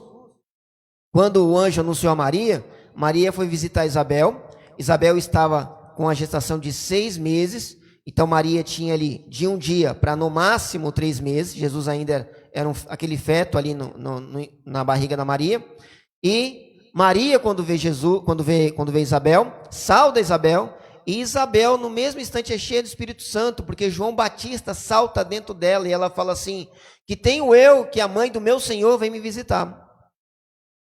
quando o anjo anunciou a Maria, Maria foi visitar Isabel. Isabel estava com a gestação de 6 meses, então Maria tinha ali de um dia para no máximo 3 meses. Jesus ainda era aquele feto ali na barriga da Maria. E Maria, quando vê Jesus, quando vê Isabel, sauda Isabel, e Isabel no mesmo instante é cheia do Espírito Santo, porque João Batista salta dentro dela e ela fala assim, que tenho eu que a mãe do meu Senhor vem me visitar.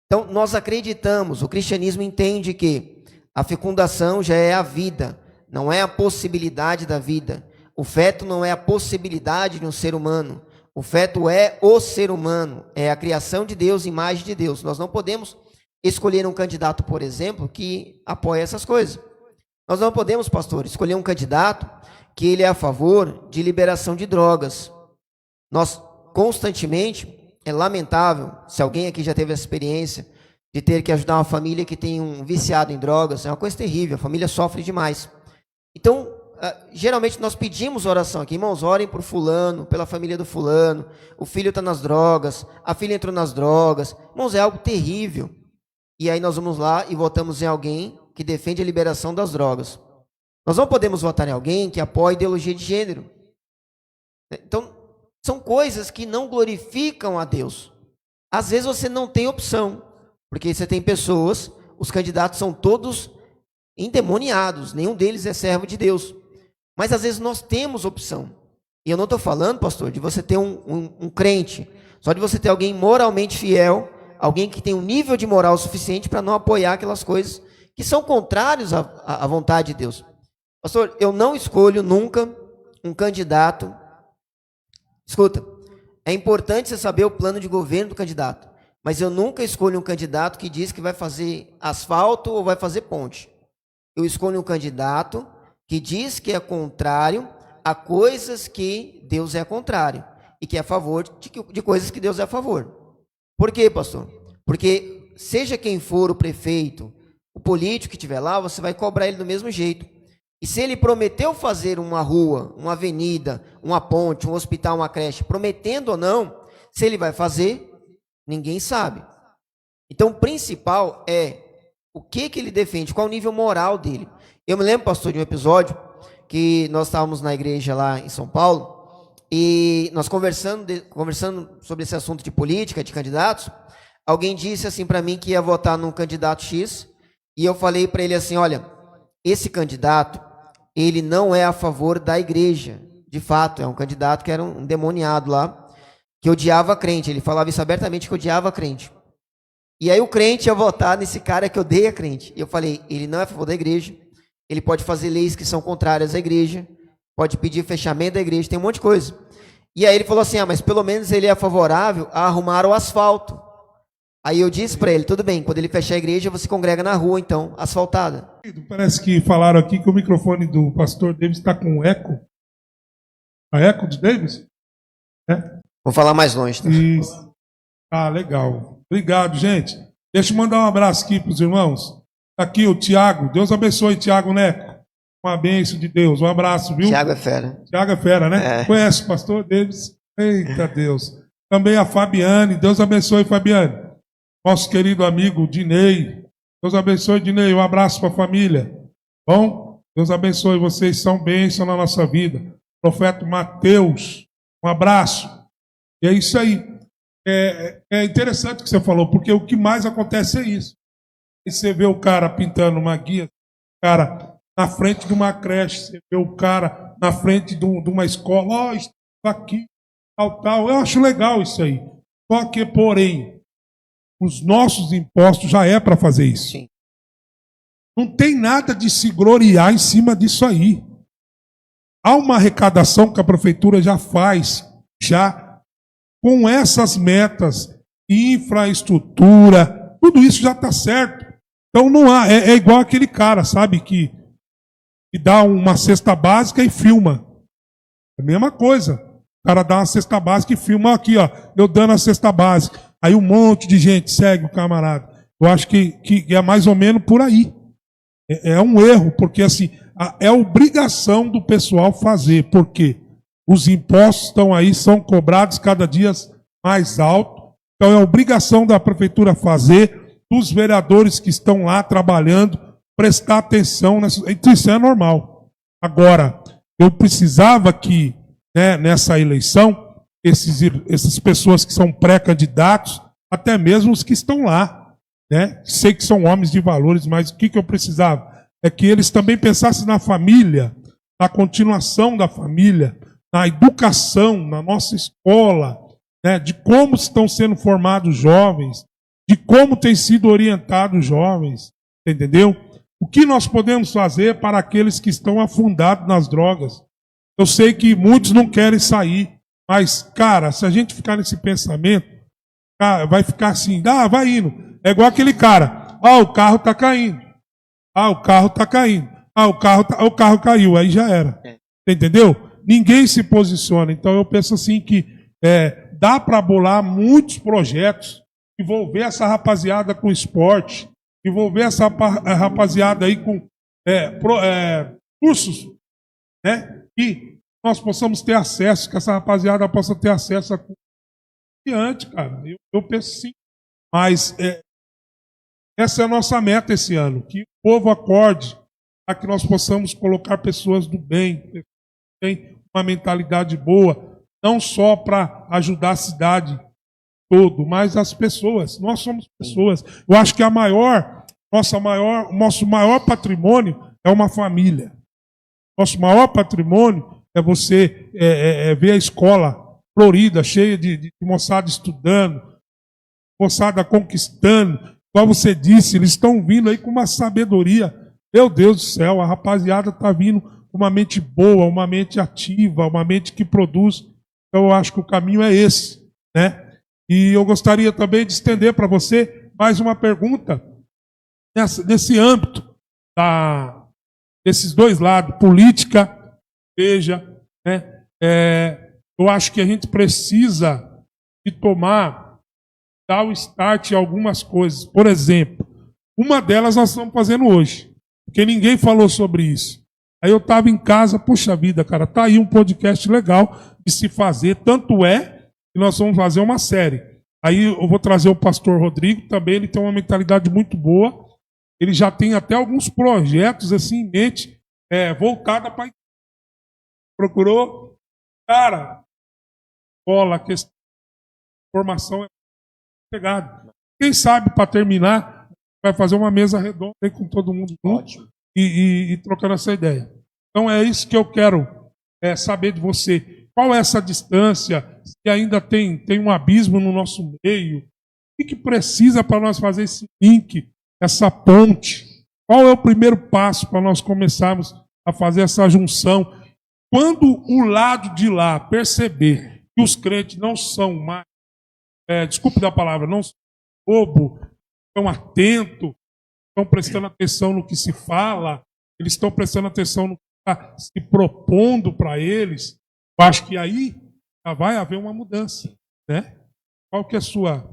Então nós acreditamos, o cristianismo entende que A fecundação já é a vida, não é a possibilidade da vida. O feto não é a possibilidade de um ser humano. O feto é o ser humano, é a criação de Deus, imagem de Deus. Nós não podemos escolher um candidato, por exemplo, que apoia essas coisas. Nós não podemos, pastor, escolher um candidato que ele é a favor de liberação de drogas. Nós constantemente, é lamentável, se alguém aqui já teve essa experiência de ter que ajudar uma família que tem um viciado em drogas, é uma coisa terrível, a família sofre demais. Então, geralmente nós pedimos oração aqui, irmãos, orem por fulano, pela família do fulano, o filho está nas drogas, a filha entrou nas drogas, irmãos, é algo terrível. E aí nós vamos lá e votamos em alguém que defende a liberação das drogas. Nós não podemos votar em alguém que apoia a ideologia de gênero. Então, são coisas que não glorificam a Deus. Às vezes você não tem opção, porque você tem pessoas, os candidatos são todos endemoniados, nenhum deles é servo de Deus. Mas às vezes nós temos opção. E eu não estou falando, pastor, de você ter um crente, só de você ter alguém moralmente fiel, alguém que tem um nível de moral suficiente para não apoiar aquelas coisas que são contrários à vontade de Deus. Pastor, eu não escolho nunca um candidato. Escuta, é importante você saber o plano de governo do candidato, mas eu nunca escolho um candidato que diz que vai fazer asfalto ou vai fazer ponte. Eu escolho um candidato que diz que é contrário a coisas que Deus é contrário e que é a favor de coisas que Deus é a favor. Por quê, pastor? Porque seja quem for o prefeito, o político que estiver lá, você vai cobrar ele do mesmo jeito. E se ele prometeu fazer uma rua, uma avenida, uma ponte, um hospital, uma creche, prometendo ou não, se ele vai fazer, ninguém sabe. Então, o principal é o que ele defende, qual o nível moral dele. Eu me lembro, pastor, de um episódio que nós estávamos na igreja lá em São Paulo e nós conversando sobre esse assunto de política, de candidatos, alguém disse assim para mim que ia votar num candidato X e eu falei para ele assim, olha, esse candidato, ele não é a favor da igreja. De fato, é um candidato que era um endemoniado lá, que odiava crente. Ele falava isso abertamente, que odiava crente. E aí o crente ia votar nesse cara que odeia crente. E eu falei, ele não é a favor da igreja, ele pode fazer leis que são contrárias à igreja, pode pedir fechamento da igreja, tem um monte de coisa. E aí ele falou assim, mas pelo menos ele é favorável a arrumar o asfalto. Aí eu disse para ele, tudo bem, quando ele fechar a igreja, você congrega na rua, então, asfaltada. Parece que falaram aqui que o microfone do pastor Davis está com eco. A eco de Davis? É? Vou falar mais longe. Tá? Isso. Ah, legal. Obrigado, gente. Deixa eu mandar um abraço aqui para os irmãos. Aqui o Tiago. Deus abençoe, Tiago Neco. Uma bênção de Deus. Um abraço, viu? Tiago é fera. Tiago é fera, né? É. Conhece o pastor Davis? Eita Deus. Também a Fabiane. Deus abençoe, Fabiane. Nosso querido amigo Dinei. Deus abençoe, Dinei. Um abraço para a família. Bom? Deus abençoe. Vocês são bênção na nossa vida. Profeta Mateus. Um abraço. E é isso aí. É interessante o que você falou, porque o que mais acontece é isso. E você vê o cara pintando uma guia, o cara na frente de uma creche, você vê o cara na frente de uma escola, isso aqui, tal. Eu acho legal isso aí. Só que, porém, os nossos impostos já é para fazer isso. Sim. Não tem nada de se gloriar em cima disso aí. Há uma arrecadação que a prefeitura já faz, já com essas metas, infraestrutura, tudo isso já está certo. Então não há, é igual aquele cara, sabe, que dá uma cesta básica e filma. É a mesma coisa. O cara dá uma cesta básica e filma aqui, ó, eu dando a cesta básica. Aí um monte de gente segue o camarada. Eu acho que é mais ou menos por aí. É um erro, porque assim, é obrigação do pessoal fazer. Por quê? Os impostos estão aí, são cobrados cada dia mais alto. Então é obrigação da prefeitura fazer, dos vereadores que estão lá trabalhando, prestar atenção. Isso é normal. Agora, eu precisava que, né, nessa eleição, essas pessoas que são pré-candidatos, até mesmo os que estão lá, né, sei que são homens de valores, mas o que eu precisava? É que eles também pensassem na família, na continuação da família, na educação, na nossa escola, né, de como estão sendo formados jovens, de como têm sido orientados os jovens, entendeu? O que nós podemos fazer para aqueles que estão afundados nas drogas? Eu sei que muitos não querem sair, mas, cara, se a gente ficar nesse pensamento, cara, vai ficar assim, vai indo. É igual aquele cara, o carro está caindo. O carro está caindo. O carro caiu, aí já era. Entendeu? Ninguém se posiciona. Então eu penso assim que dá para bolar muitos projetos, envolver essa rapaziada com esporte, envolver essa rapaziada aí com cursos, né? Que nós possamos ter acesso, que essa rapaziada possa ter acesso a diante, cara. Eu penso sim. Mas essa é a nossa meta esse ano, que o povo acorde para que nós possamos colocar pessoas do bem, que têm uma mentalidade boa, não só para ajudar a cidade todo, mas as pessoas. Nós somos pessoas. Eu acho que nosso maior patrimônio é uma família. Nosso maior patrimônio é você ver a escola florida, cheia de moçada estudando, moçada conquistando. Como você disse, eles estão vindo aí com uma sabedoria. Meu Deus do céu, a rapaziada está vindo com uma mente boa, uma mente ativa, uma mente que produz. Então eu acho que o caminho é esse, né? E eu gostaria também de estender para você mais uma pergunta nesse âmbito desses dois lados, política, igreja, né? Eu acho que a gente precisa de dar o start em algumas coisas. Por exemplo, uma delas nós estamos fazendo hoje, porque ninguém falou sobre isso. Aí eu estava em casa, puxa vida, cara, tá aí um podcast legal de se fazer, tanto é que nós vamos fazer uma série. Aí eu vou trazer o pastor Rodrigo também, ele tem uma mentalidade muito boa, ele já tem até alguns projetos assim em mente, voltada para procurou, cara, escola, questão de formação é pegado. Quem sabe, para terminar, vai fazer uma mesa redonda aí com todo mundo junto e trocando essa ideia. Então é isso que eu quero saber de você. Qual é essa distância? Se ainda tem um abismo no nosso meio? O que precisa para nós fazer esse link, essa ponte? Qual é o primeiro passo para nós começarmos a fazer essa junção? Quando o lado de lá perceber que os crentes não são mais, desculpe da palavra, não são bobo, estão atentos, estão prestando atenção no que se fala, eles estão prestando atenção no que está se propondo para eles, eu acho que aí já vai haver uma mudança, né? Qual que é a sua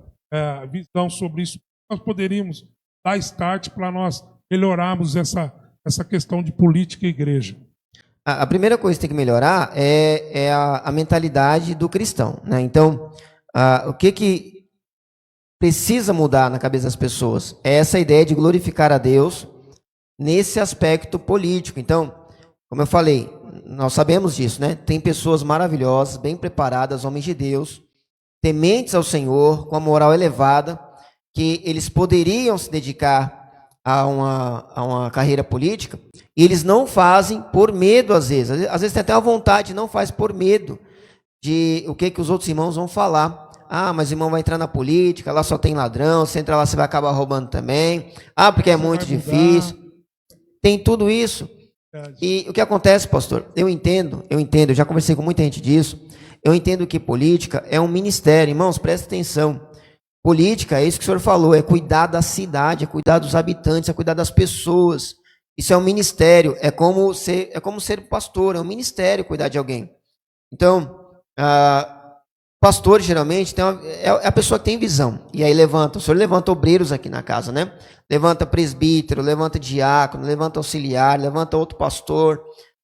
visão sobre isso? Nós poderíamos dar start para nós melhorarmos essa questão de política e igreja. A primeira coisa que tem que melhorar é a mentalidade do cristão, né? Então, o que precisa mudar na cabeça das pessoas é essa ideia de glorificar a Deus nesse aspecto político. Então, como eu falei, nós sabemos disso, né? Tem pessoas maravilhosas, bem preparadas, homens de Deus, tementes ao Senhor, com a moral elevada, que eles poderiam se dedicar a uma carreira política, e eles não fazem por medo, às vezes. Às vezes tem até uma vontade, não faz por medo de o que os outros irmãos vão falar. Mas o irmão vai entrar na política, lá só tem ladrão, se entrar lá você vai acabar roubando também. Porque é muito difícil. Tem tudo isso. E o que acontece, pastor? Eu entendo, eu já conversei com muita gente disso, eu entendo que política é um ministério. Irmãos, prestem atenção. Política é isso que o senhor falou, é cuidar da cidade, é cuidar dos habitantes, é cuidar das pessoas. Isso é um ministério, é como ser pastor, é um ministério cuidar de alguém. Então, pastor geralmente é a pessoa que tem visão, e aí o senhor levanta obreiros aqui na casa, né? Levanta presbítero, levanta diácono, levanta auxiliar, levanta outro pastor,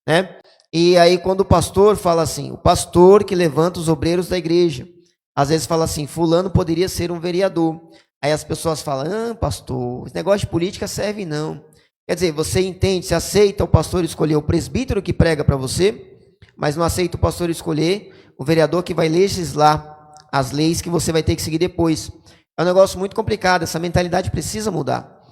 né? E aí quando o pastor fala assim, o pastor que levanta os obreiros da igreja, às vezes fala assim, fulano poderia ser um vereador. Aí as pessoas falam, pastor, esse negócio de política serve não. Quer dizer, você entende, você aceita o pastor escolher o presbítero que prega para você, mas não aceita o pastor escolher o vereador que vai legislar as leis que você vai ter que seguir depois. É um negócio muito complicado, essa mentalidade precisa mudar.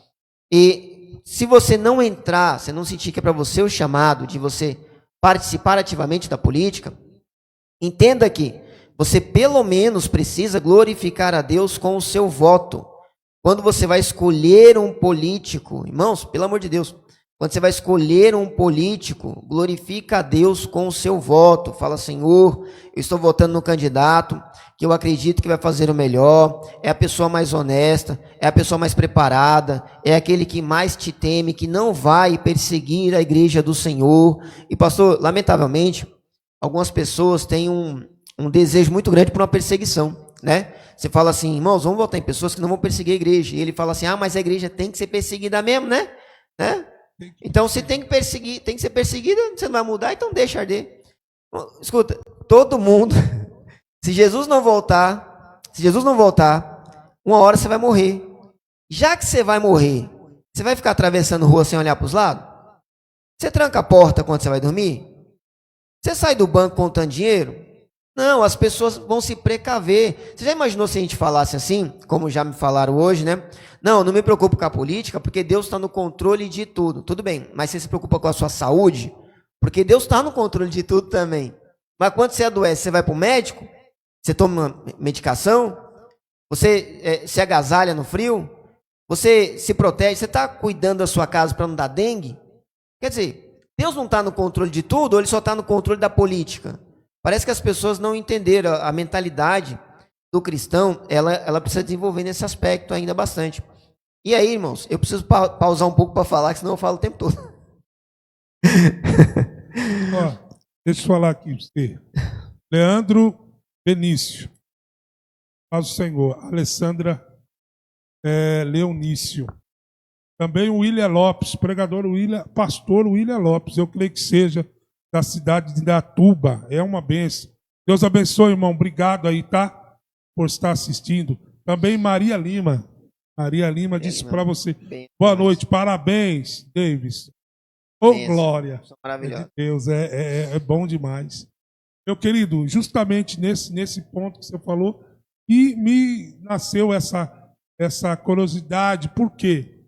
E se você não entrar, você não sentir que é para você o chamado de você participar ativamente da política, entenda que você pelo menos precisa glorificar a Deus com o seu voto, Quando você vai escolher um político, irmãos, pelo amor de Deus, quando você vai escolher um político, glorifica a Deus com o seu voto. Fala, Senhor, eu estou votando no candidato que eu acredito que vai fazer o melhor, é a pessoa mais honesta, é a pessoa mais preparada, é aquele que mais te teme, que não vai perseguir a igreja do Senhor. E pastor, lamentavelmente, algumas pessoas têm um desejo muito grande por uma perseguição, né? Você fala assim, irmãos, vamos votar em pessoas que não vão perseguir a igreja. E ele fala assim, mas a igreja tem que ser perseguida mesmo, né? Então, se tem que perseguir, tem que ser perseguida, você não vai mudar, então deixa arder. Escuta, todo mundo, se Jesus não voltar, uma hora você vai morrer. Já que você vai morrer, você vai ficar atravessando rua sem olhar para os lados? Você tranca a porta quando você vai dormir? Você sai do banco contando dinheiro? Não, as pessoas vão se precaver. Você já imaginou se a gente falasse assim, como já me falaram hoje, né? Não me preocupo com a política, porque Deus está no controle de tudo. Tudo bem, mas você se preocupa com a sua saúde? Porque Deus está no controle de tudo também. Mas quando você adoece, você vai para o médico? Você toma medicação? Você se agasalha no frio? Você se protege? Você está cuidando da sua casa para não dar dengue? Quer dizer, Deus não está no controle de tudo ou Ele só está no controle da política? Parece que as pessoas não entenderam a mentalidade do cristão, ela precisa desenvolver nesse aspecto ainda bastante. E aí, irmãos, eu preciso pausar um pouco para falar, senão eu falo o tempo todo. Deixa eu falar aqui para você. Leandro Benício. Paz do Senhor. Alessandra Leonício. Também o William Lopes, pastor William Lopes, eu creio que seja da cidade de Indaiatuba. É uma bênção. Deus abençoe, irmão. Obrigado aí, tá? Por estar assistindo. Também Maria Lima. Maria Lima disse para você. Boa noite, parabéns, Davis. Glória. Maravilhoso. Deus, é bom demais. Meu querido, justamente nesse ponto que você falou, e me nasceu essa curiosidade. Por quê?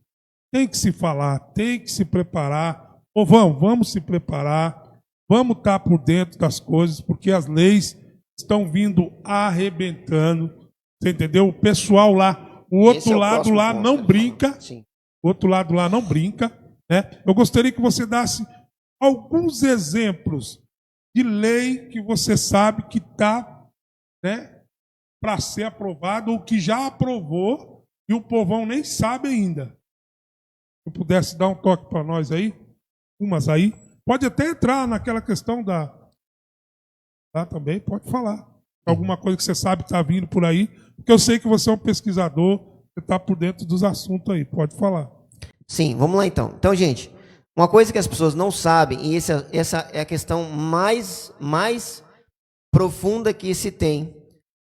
Tem que se falar, tem que se preparar. Vamos se preparar. Vamos estar por dentro das coisas, porque as leis estão vindo arrebentando. Você entendeu? O pessoal lá, o outro lado lá não brinca. O outro lado lá não brinca, né? Eu gostaria que você desse alguns exemplos de lei que você sabe que está, né, para ser aprovado ou que já aprovou e o povão nem sabe ainda. Se eu pudesse dar um toque para nós aí, umas aí. Pode até entrar naquela questão também, pode falar. Alguma coisa que você sabe que está vindo por aí, porque eu sei que você é um pesquisador, você está por dentro dos assuntos aí, pode falar. Sim, vamos lá então. Então, gente, uma coisa que as pessoas não sabem, e essa é a questão mais profunda que se tem,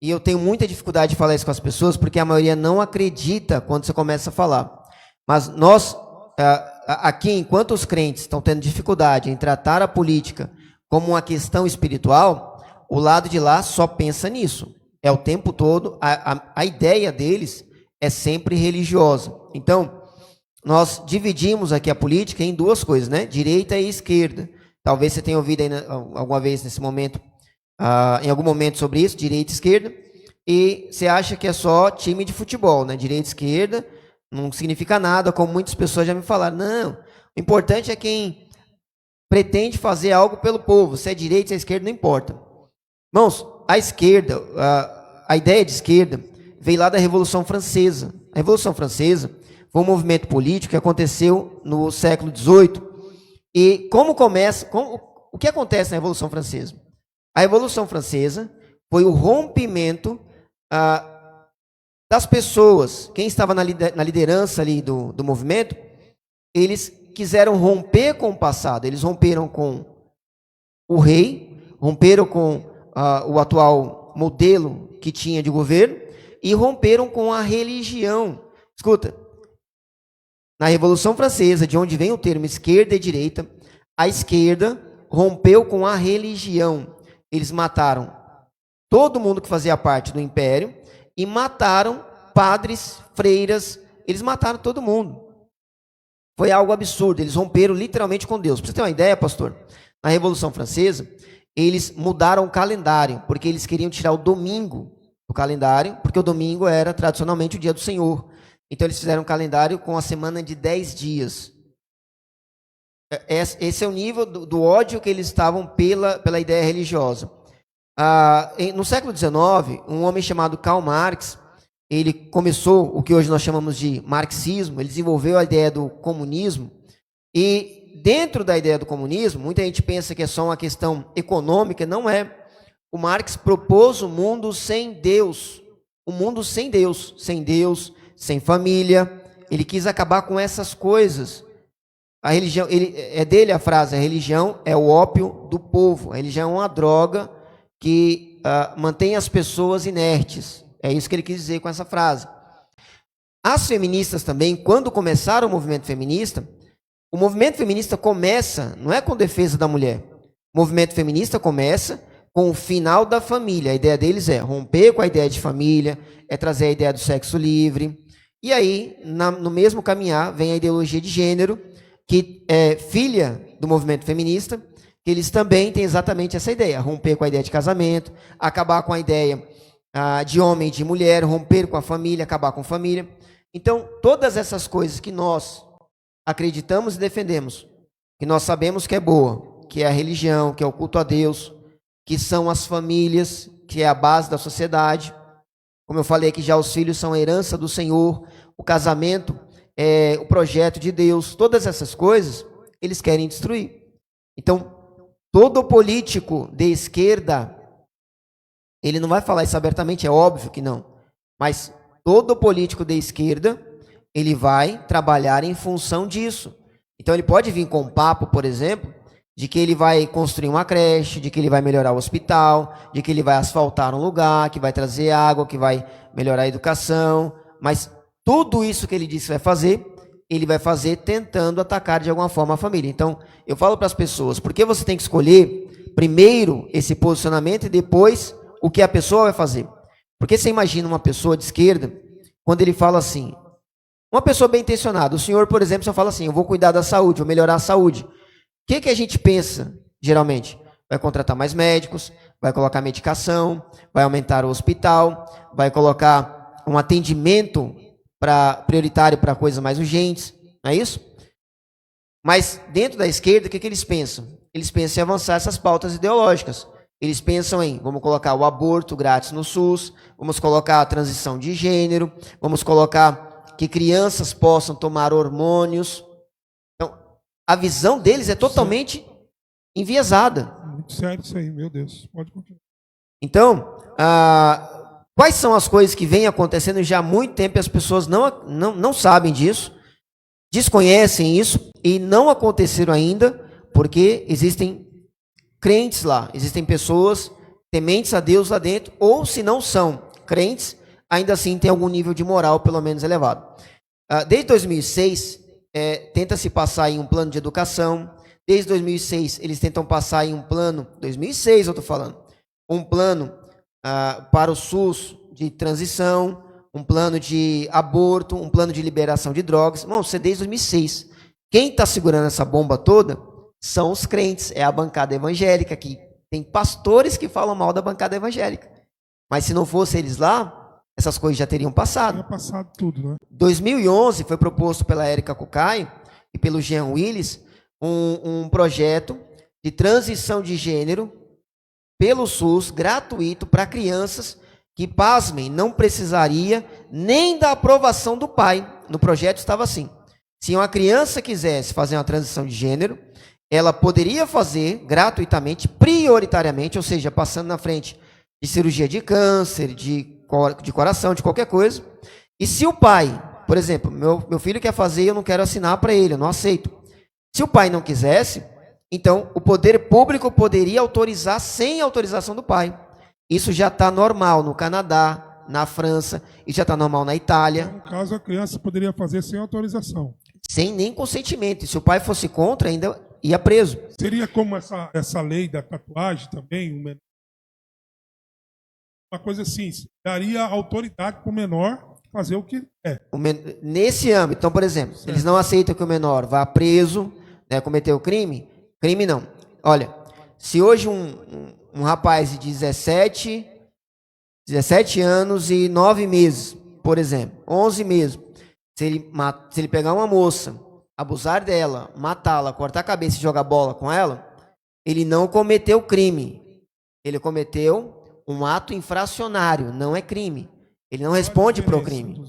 e eu tenho muita dificuldade de falar isso com as pessoas, porque a maioria não acredita quando você começa a falar. Mas nós... aqui, enquanto os crentes estão tendo dificuldade em tratar a política como uma questão espiritual, o lado de lá só pensa nisso. É o tempo todo, a ideia deles é sempre religiosa. Então, nós dividimos aqui a política em duas coisas, né? Direita e esquerda. Talvez você tenha ouvido aí alguma vez nesse momento, em algum momento sobre isso, direita e esquerda, e você acha que é só time de futebol, né? Direita e esquerda, não significa nada, como muitas pessoas já me falaram. Não, o importante é quem pretende fazer algo pelo povo. Se é direita, se é esquerda, não importa. Irmãos, a esquerda, a ideia de esquerda veio lá da Revolução Francesa. A Revolução Francesa foi um movimento político que aconteceu no século XVIII. E o que acontece na Revolução Francesa? A Revolução Francesa foi o rompimento das pessoas. Quem estava na liderança ali do movimento, eles quiseram romper com o passado. Eles romperam com o rei, romperam com o atual modelo que tinha de governo e romperam com a religião. Escuta, na Revolução Francesa, de onde vem o termo esquerda e direita, a esquerda rompeu com a religião. Eles mataram todo mundo que fazia parte do império e mataram padres, freiras, eles mataram todo mundo. Foi algo absurdo, eles romperam literalmente com Deus. Para você ter uma ideia, pastor, na Revolução Francesa, eles mudaram o calendário, porque eles queriam tirar o domingo do calendário, porque o domingo era tradicionalmente o dia do Senhor. Então eles fizeram um calendário com a semana de 10 dias. Esse é o nível do ódio que eles estavam pela ideia religiosa. No século XIX, um homem chamado Karl Marx, ele começou o que hoje nós chamamos de marxismo, ele desenvolveu a ideia do comunismo, e dentro da ideia do comunismo, muita gente pensa que é só uma questão econômica, não é. O Marx propôs um mundo sem Deus, sem Deus, sem família. Ele quis acabar com essas coisas. A religião, é dele a frase: a religião é o ópio do povo. A religião é uma droga que mantém as pessoas inertes. É isso que ele quis dizer com essa frase. As feministas também, quando começaram o movimento feminista começa, não é com defesa da mulher. O movimento feminista começa com o final da família. A ideia deles é romper com a ideia de família, é trazer a ideia do sexo livre. E aí, no mesmo caminhar, vem a ideologia de gênero, que é filha do movimento feminista, que eles também têm exatamente essa ideia: romper com a ideia de casamento, acabar com a ideia de homem e de mulher, romper com a família, acabar com a família. Então, todas essas coisas que nós acreditamos e defendemos, que nós sabemos que é boa, que é a religião, que é o culto a Deus, que são as famílias, que é a base da sociedade. Como eu falei aqui já, os filhos são a herança do Senhor, o casamento é o projeto de Deus. Todas essas coisas, eles querem destruir. Então, todo político de esquerda, ele não vai falar isso abertamente, é óbvio que não, mas todo político de esquerda, ele vai trabalhar em função disso. Então ele pode vir com um papo, por exemplo, de que ele vai construir uma creche, de que ele vai melhorar o hospital, de que ele vai asfaltar um lugar, que vai trazer água, que vai melhorar a educação, mas tudo isso que ele disse que vai fazer, ele vai fazer tentando atacar de alguma forma a família. Então, eu falo para as pessoas, porque você tem que escolher primeiro esse posicionamento e depois o que a pessoa vai fazer. Porque você imagina uma pessoa de esquerda, quando ele fala assim, uma pessoa bem intencionada, o senhor, por exemplo, só fala assim: eu vou cuidar da saúde, vou melhorar a saúde. O que a gente pensa, geralmente? Vai contratar mais médicos, vai colocar medicação, vai aumentar o hospital, vai colocar um atendimento prioritário para coisas mais urgentes, não é isso? Mas dentro da esquerda, o que eles pensam? Eles pensam em avançar essas pautas ideológicas. Eles pensam em, vamos colocar o aborto grátis no SUS, vamos colocar a transição de gênero, vamos colocar que crianças possam tomar hormônios. Então, a visão deles é totalmente enviesada. Muito sério isso aí, meu Deus. Pode continuar. Então, quais são as coisas que vêm acontecendo já há muito tempo e as pessoas não sabem disso, desconhecem isso e não aconteceram ainda, porque existem crentes lá, existem pessoas tementes a Deus lá dentro, ou se não são crentes, ainda assim tem algum nível de moral pelo menos elevado. Desde 2006, tenta-se passar em um plano de educação. Desde 2006, eles tentam passar em um plano, 2006 eu estou falando, um plano para o SUS de transição, um plano de aborto, um plano de liberação de drogas. Irmão, isso é desde 2006. Quem está segurando essa bomba toda são os crentes, é a bancada evangélica, que tem pastores que falam mal da bancada evangélica. Mas se não fosse eles lá, essas coisas já teriam passado. Tinha passado tudo, né? 2011 foi proposto pela Érica Cocai e pelo Jean Willis um projeto de transição de gênero pelo SUS, gratuito para crianças que, pasmem, não precisaria nem da aprovação do pai. No projeto estava assim: se uma criança quisesse fazer uma transição de gênero, ela poderia fazer gratuitamente, prioritariamente, ou seja, passando na frente de cirurgia de câncer, de coração, de qualquer coisa. E se o pai, por exemplo, meu filho quer fazer e eu não quero assinar para ele, eu não aceito. Se o pai não quisesse, então o poder público poderia autorizar sem autorização do pai. Isso já está normal no Canadá, na França, e já está normal na Itália. No caso, a criança poderia fazer sem autorização. Sem nem consentimento. E se o pai fosse contra, ainda ia preso. Seria como essa lei da tatuagem também, uma coisa assim, daria autoridade para o menor fazer o que é. Nesse âmbito, então, por exemplo, certo, eles não aceitam que o menor vá preso, né, cometeu crime não. Olha, se hoje um rapaz de 17 anos e 9 meses, por exemplo, 11 meses, Se ele pegar uma moça, abusar dela, matá-la, cortar a cabeça e jogar bola com ela, ele não cometeu crime. Ele cometeu um ato infracionário, não é crime. Ele não responde pro crime.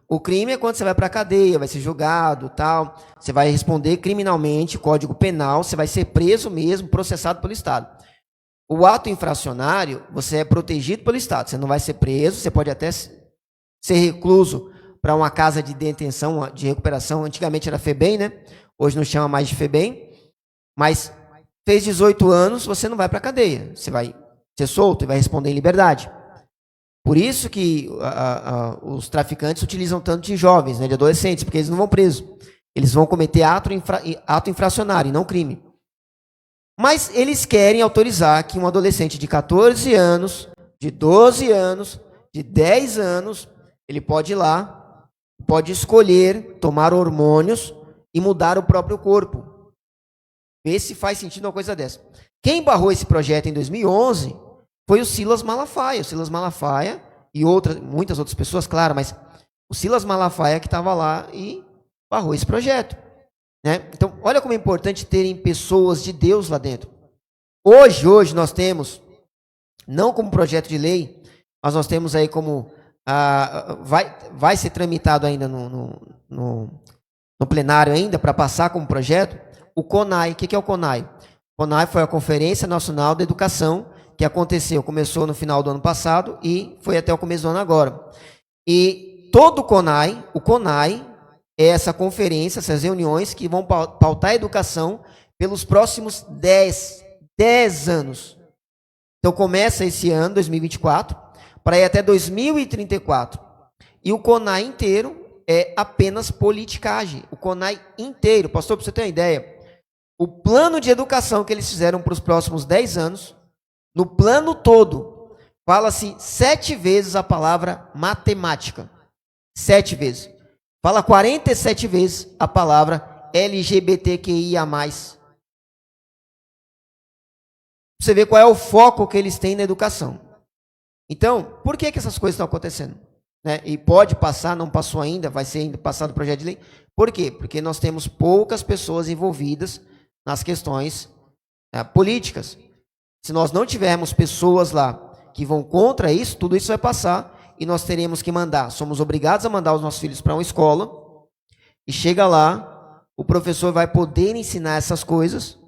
O crime é quando você vai para a cadeia, vai ser julgado, tal. Você vai responder criminalmente, Código Penal, você vai ser preso mesmo, processado pelo Estado. O ato infracionário, você é protegido pelo Estado. Você não vai ser preso, você pode até ser recluso para uma casa de detenção, de recuperação. Antigamente era FEBEM, né? Hoje não chama mais de FEBEM. Mas fez 18 anos, você não vai para a cadeia. Você vai ser solto e vai responder em liberdade. Por isso que os traficantes utilizam tanto de jovens, né, de adolescentes, porque eles não vão presos. Eles vão cometer ato infracionário e não crime. Mas eles querem autorizar que um adolescente de 14 anos, de 12 anos, de 10 anos, ele pode ir lá, pode escolher tomar hormônios e mudar o próprio corpo. Vê se faz sentido uma coisa dessa. Quem barrou esse projeto em 2011 foi o Silas Malafaia. O Silas Malafaia e muitas outras pessoas, claro, mas o Silas Malafaia que estava lá e barrou esse projeto. Né? Então, olha como é importante terem pessoas de Deus lá dentro. Hoje nós temos, não como projeto de lei, mas nós temos aí como, vai ser tramitado ainda no plenário ainda, para passar como projeto, o CONAI. O que é o CONAI? O CONAI foi a Conferência Nacional da Educação, que começou no final do ano passado e foi até o começo do ano agora. E todo o CONAI é essa conferência, essas reuniões que vão pautar a educação pelos próximos 10 anos. Então começa esse ano, 2024, para ir até 2034. E o CONAI inteiro é apenas politicagem. O CONAI inteiro, pastor, para você ter uma ideia, o plano de educação que eles fizeram para os próximos 10 anos, no plano todo, fala-se 7 vezes a palavra matemática. 7 vezes. Fala 47 vezes a palavra LGBTQIA+. Você vê qual é o foco que eles têm na educação. Então, por que essas coisas estão acontecendo? Né? E pode passar, não passou ainda, vai ser ainda passado o projeto de lei. Por quê? Porque nós temos poucas pessoas envolvidas nas questões políticas. Se nós não tivermos pessoas lá que vão contra isso, tudo isso vai passar e nós teremos que mandar. Somos obrigados a mandar os nossos filhos para uma escola e chega lá, o professor vai poder ensinar essas coisas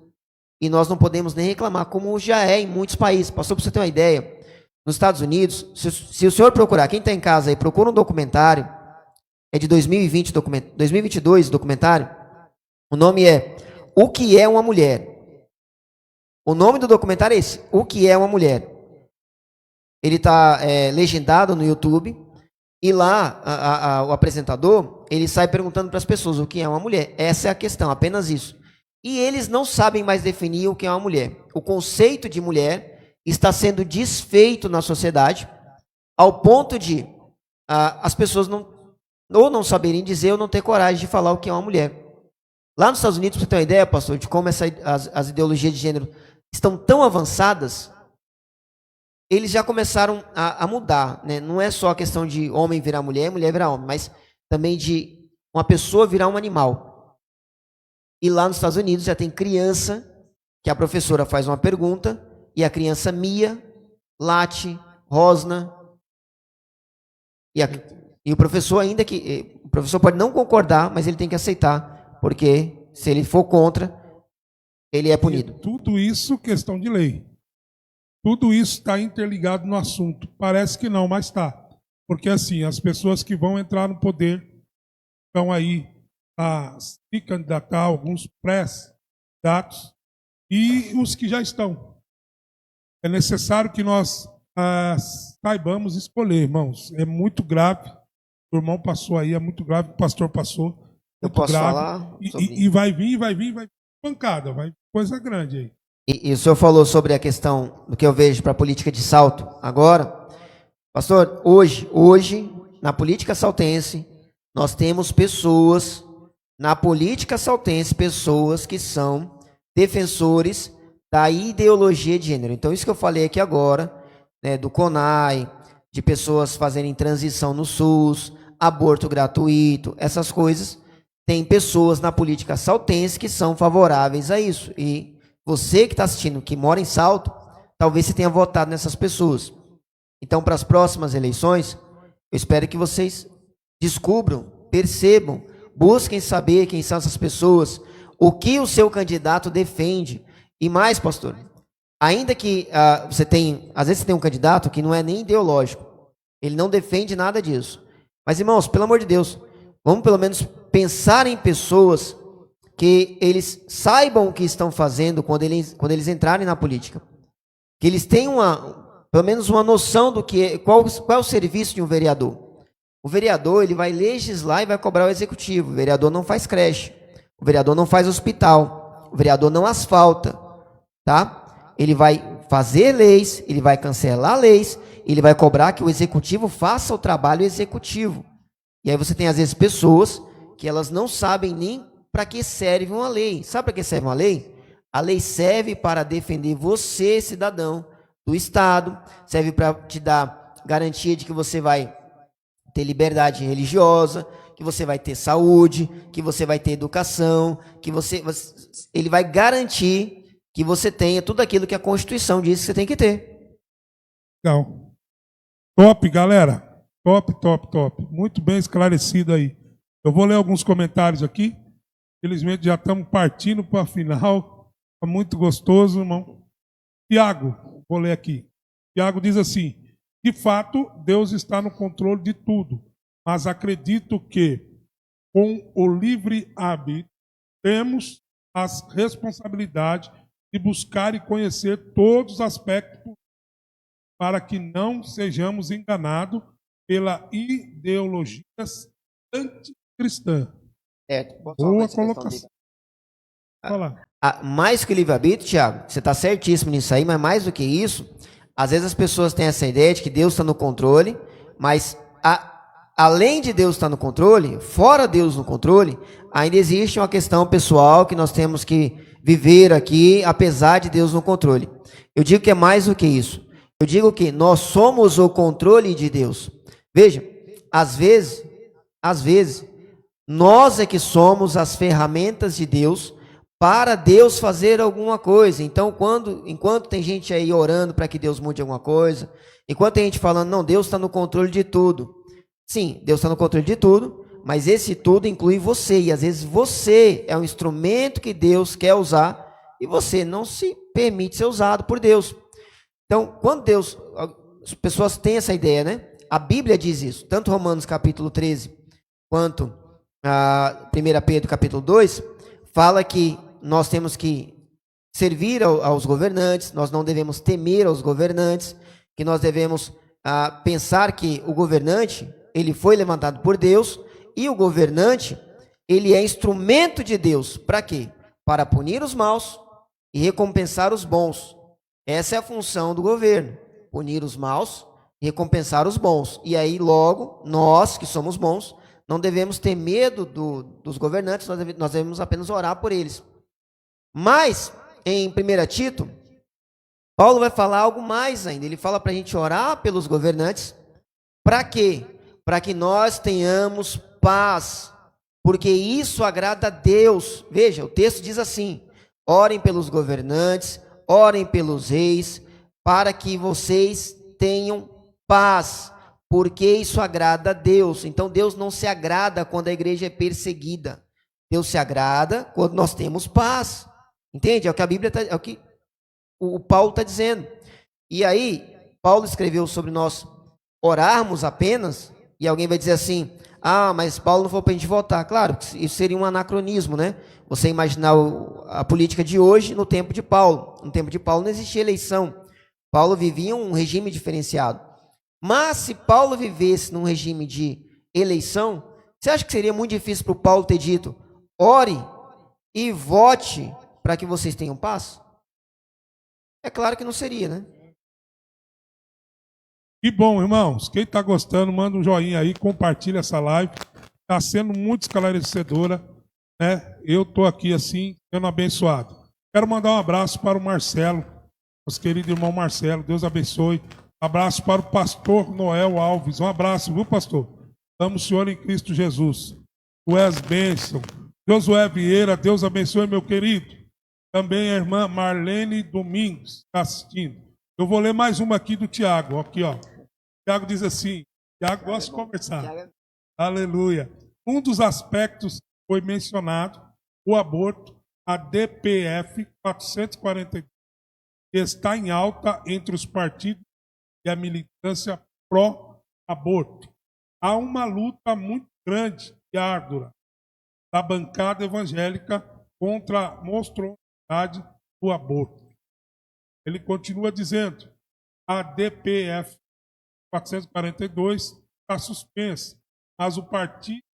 e nós não podemos nem reclamar, como já é em muitos países. Pastor, para você ter uma ideia, nos Estados Unidos, se o senhor procurar, quem está em casa aí, procura um documentário, é de 2022, documentário, o nome é O que é uma Mulher? O nome do documentário é esse, O que é uma Mulher? Ele está legendado no YouTube, e lá o apresentador, ele sai perguntando para as pessoas o que é uma mulher. Essa é a questão, apenas isso. E eles não sabem mais definir o que é uma mulher. O conceito de mulher está sendo desfeito na sociedade, ao ponto de as pessoas não saberem dizer ou não ter coragem de falar o que é uma mulher. Lá nos Estados Unidos, para você ter uma ideia, pastor, de como as ideologias de gênero estão tão avançadas, eles já começaram a mudar, né? Não é só a questão de homem virar mulher, mulher virar homem, mas também de uma pessoa virar um animal. E lá nos Estados Unidos já tem criança que a professora faz uma pergunta e a criança mia, late, rosna. E o professor o professor pode não concordar, mas ele tem que aceitar, porque se ele for contra, ele é punido. E tudo isso questão de lei. Tudo isso está interligado no assunto. Parece que não, mas está. Porque assim, as pessoas que vão entrar no poder estão aí a se candidatar, alguns pré-candidatos, e os que já estão. É necessário que nós saibamos escolher, irmãos. É muito grave. O irmão passou aí, é muito grave. O pastor passou. Eu posso grave. Falar? E vai vir pancada, vai coisa grande aí. E o senhor falou sobre a questão do que eu vejo para a política de Salto agora. Pastor, hoje, na política saltense, nós temos pessoas, na política saltense, pessoas que são defensores da ideologia de gênero. Então, isso que eu falei aqui agora, né, do CONAI, de pessoas fazerem transição no SUS, aborto gratuito, essas coisas, tem pessoas na política saltense que são favoráveis a isso. E você que está assistindo, que mora em Salto, talvez você tenha votado nessas pessoas. Então, para as próximas eleições, eu espero que vocês descubram, percebam, busquem saber quem são essas pessoas, o que o seu candidato defende. E mais, pastor, ainda que às vezes você tem um candidato que não é nem ideológico, ele não defende nada disso. Mas, irmãos, pelo amor de Deus, vamos pelo menos pensar em pessoas que eles saibam o que estão fazendo quando eles entrarem na política. Que eles tenham pelo menos uma noção do que qual é o serviço de um vereador. O vereador, ele vai legislar e vai cobrar o executivo. O vereador não faz creche. O vereador não faz hospital. O vereador não asfalta, tá? Ele vai fazer leis, ele vai cancelar leis, ele vai cobrar que o executivo faça o trabalho executivo. E aí você tem, às vezes, pessoas que elas não sabem nem para que serve uma lei. Sabe para que serve uma lei? A lei serve para defender você, cidadão, do Estado, serve para te dar garantia de que você vai ter liberdade religiosa, que você vai ter saúde, que você vai ter educação, que ele vai garantir que você tenha tudo aquilo que a Constituição diz que você tem que ter. Legal. Top, galera. Top, top, top. Muito bem esclarecido aí. Eu vou ler alguns comentários aqui. Infelizmente já estamos partindo para a final. Está muito gostoso, irmão. Tiago, vou ler aqui. Tiago diz assim: de fato, Deus está no controle de tudo, mas acredito que, com o livre arbítrio, temos a responsabilidade de buscar e conhecer todos os aspectos para que não sejamos enganados pela ideologia anticristã. Boa colocação. Mais que o livre-arbítrio, Tiago, você está certíssimo nisso aí, mas mais do que isso, às vezes as pessoas têm essa ideia de que Deus está no controle, mas além de Deus estar no controle, fora Deus no controle, ainda existe uma questão pessoal que nós temos que viver aqui, apesar de Deus no controle. Eu digo que é mais do que isso. Eu digo que nós somos o controle de Deus. Veja, às vezes, nós é que somos as ferramentas de Deus para Deus fazer alguma coisa. Então, enquanto tem gente aí orando para que Deus mude alguma coisa, enquanto tem gente falando, não, Deus está no controle de tudo. Sim, Deus está no controle de tudo, mas esse tudo inclui você, e às vezes você é um instrumento que Deus quer usar, e você não se permite ser usado por Deus. Então, quando as pessoas têm essa ideia, né? A Bíblia diz isso, tanto Romanos capítulo 13, quanto 1 Pedro capítulo 2, fala que nós temos que servir aos governantes, nós não devemos temer aos governantes, que nós devemos pensar que o governante, ele foi levantado por Deus, e o governante, ele é instrumento de Deus. Para quê? Para punir os maus e recompensar os bons. Essa é a função do governo, punir os maus e recompensar os bons. E aí, logo, nós que somos bons, não devemos ter medo dos governantes, nós devemos apenas orar por eles. Mas, em 1 Tito, Paulo vai falar algo mais ainda. Ele fala para a gente orar pelos governantes. Para quê? Para que nós tenhamos paz, porque isso agrada a Deus. Veja, o texto diz assim: orem pelos governantes, orem pelos reis, para que vocês tenham paz, porque isso agrada a Deus. Então, Deus não se agrada quando a igreja é perseguida. Deus se agrada quando nós temos paz. Entende? É o que a Bíblia é o que o Paulo está dizendo. E aí, Paulo escreveu sobre nós orarmos apenas, e alguém vai dizer assim: mas Paulo não falou para a gente votar. Claro, isso seria um anacronismo, né? Você imaginar a política de hoje no tempo de Paulo. No tempo de Paulo não existia eleição. Paulo vivia um regime diferenciado. Mas se Paulo vivesse num regime de eleição, você acha que seria muito difícil para o Paulo ter dito: ore e vote para que vocês tenham paz? É claro que não seria, né? Que bom, irmãos. Quem está gostando, manda um joinha aí, compartilha essa live. Está sendo muito esclarecedora, né? Eu estou aqui assim, sendo abençoado. Quero mandar um abraço para o Marcelo, nosso querido irmão Marcelo. Deus abençoe. Abraço para o pastor Noel Alves. Um abraço, viu, pastor? Amo o Senhor em Cristo Jesus. Tu és bênção. Josué Vieira, Deus abençoe, meu querido. Também a irmã Marlene Domingos está assistindo. Eu vou ler mais uma aqui do Tiago. Aqui, ó. Tiago diz assim, Tiago gosta de conversar. Aleluia. Um dos aspectos que foi mencionado, o aborto, a DPF 442, está em alta entre os partidos e a militância pró-aborto. Há uma luta muito grande e árdua da bancada evangélica contra a monstruosidade do aborto. Ele continua dizendo, a DPF 442 está suspensa, mas o Partido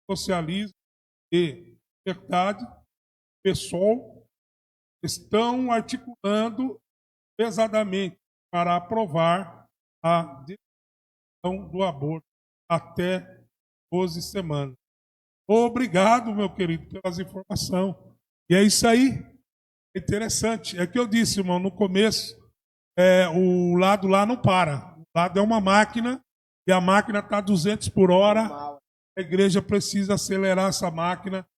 Socialismo e Verdade, PSOL, estão articulando pesadamente para aprovar a decisão do aborto até 12 semanas. Obrigado, meu querido, pelas informações. E é isso aí. É interessante. É que eu disse, irmão, no começo, o lado lá não para. O lado é uma máquina e a máquina está a 200 por hora. A igreja precisa acelerar essa máquina.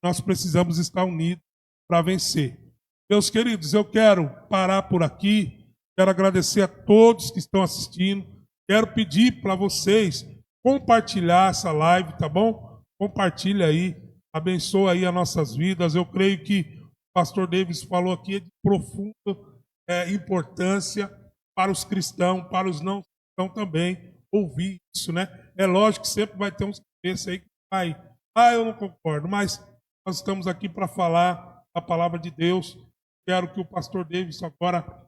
Nós precisamos estar unidos para vencer. Meus queridos, eu quero parar por aqui. Quero agradecer a todos que estão assistindo. Quero pedir para vocês compartilhar essa live, tá bom? Compartilha aí, abençoa aí as nossas vidas. Eu creio que o pastor Davis falou aqui de profunda importância para os cristãos, para os não cristãos também, ouvir isso, né? É lógico que sempre vai ter uns cabeças aí que vai, eu não concordo, mas nós estamos aqui para falar a palavra de Deus. Quero que o pastor Davis agora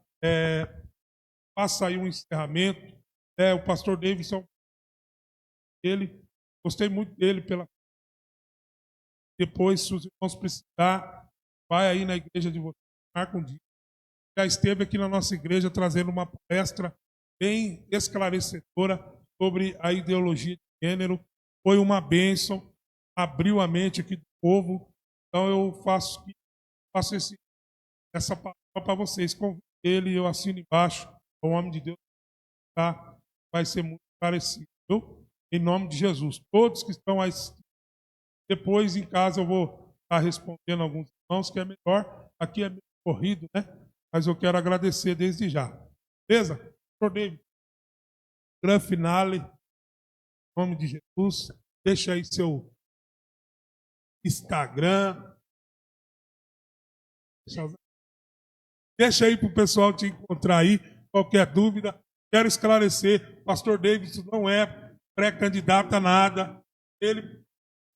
faça aí um encerramento. O pastor Davis, gostei muito dele depois, se os irmãos precisar, vai aí na igreja de vocês, marca um dia. Já esteve aqui na nossa igreja trazendo uma palestra bem esclarecedora sobre a ideologia de gênero. Foi uma bênção, abriu a mente aqui do povo. Então eu faço essa palavra para vocês. Convido ele, eu assino embaixo, o homem de Deus, tá? Vai ser muito esclarecido, viu? Em nome de Jesus. Todos que estão aí, depois em casa eu vou estar respondendo alguns irmãos, que é melhor. Aqui é meio corrido, né? Mas eu quero agradecer desde já. Beleza? Pastor David, grande finale, em nome de Jesus. Deixa aí seu Instagram. Deixa aí para o pessoal te encontrar aí. Qualquer dúvida. Quero esclarecer, pastor David não é pré-candidato a nada. Ele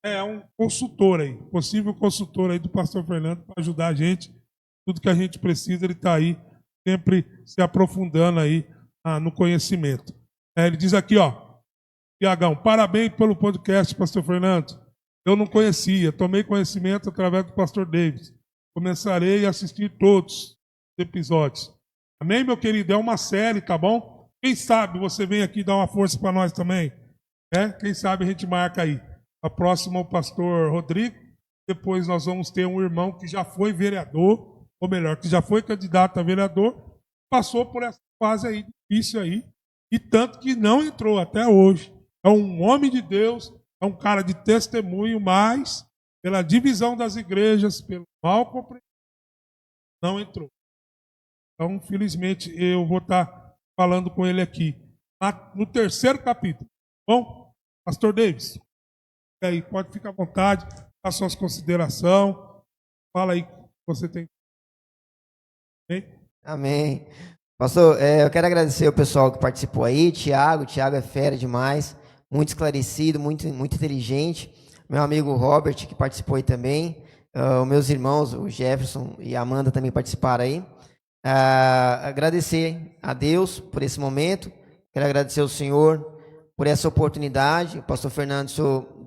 é um consultor aí, possível consultor aí do pastor Fernando para ajudar a gente. Tudo que a gente precisa, ele está aí, sempre se aprofundando aí no conhecimento. Ele diz aqui, ó, Tiagão, parabéns pelo podcast, pastor Fernando. Eu não conhecia, tomei conhecimento através do pastor David. Começarei a assistir todos os episódios. Amém, meu querido? É uma série, tá bom? Quem sabe você vem aqui dar uma força para nós também? Quem sabe a gente marca aí. A próxima é o pastor Rodrigo. Depois nós vamos ter um irmão que já foi vereador, ou melhor, que já foi candidato a vereador, passou por essa fase aí, difícil aí, e tanto que não entrou até hoje. É um homem de Deus, é um cara de testemunho, mas pela divisão das igrejas, pelo mal compreensão, não entrou. Então, infelizmente, eu vou estar falando com ele aqui no terceiro capítulo. Bom, pastor Davis, aí, pode ficar à vontade, faça suas considerações, fala aí o que você tem. Amém. Pastor, eu quero agradecer o pessoal que participou aí, Tiago é fera demais, muito esclarecido, muito inteligente. Meu amigo Robert, que participou aí também, os meus irmãos, o Jefferson e a Amanda também participaram aí. Agradecer a Deus por esse momento, quero agradecer ao Senhor por essa oportunidade. O pastor Fernando,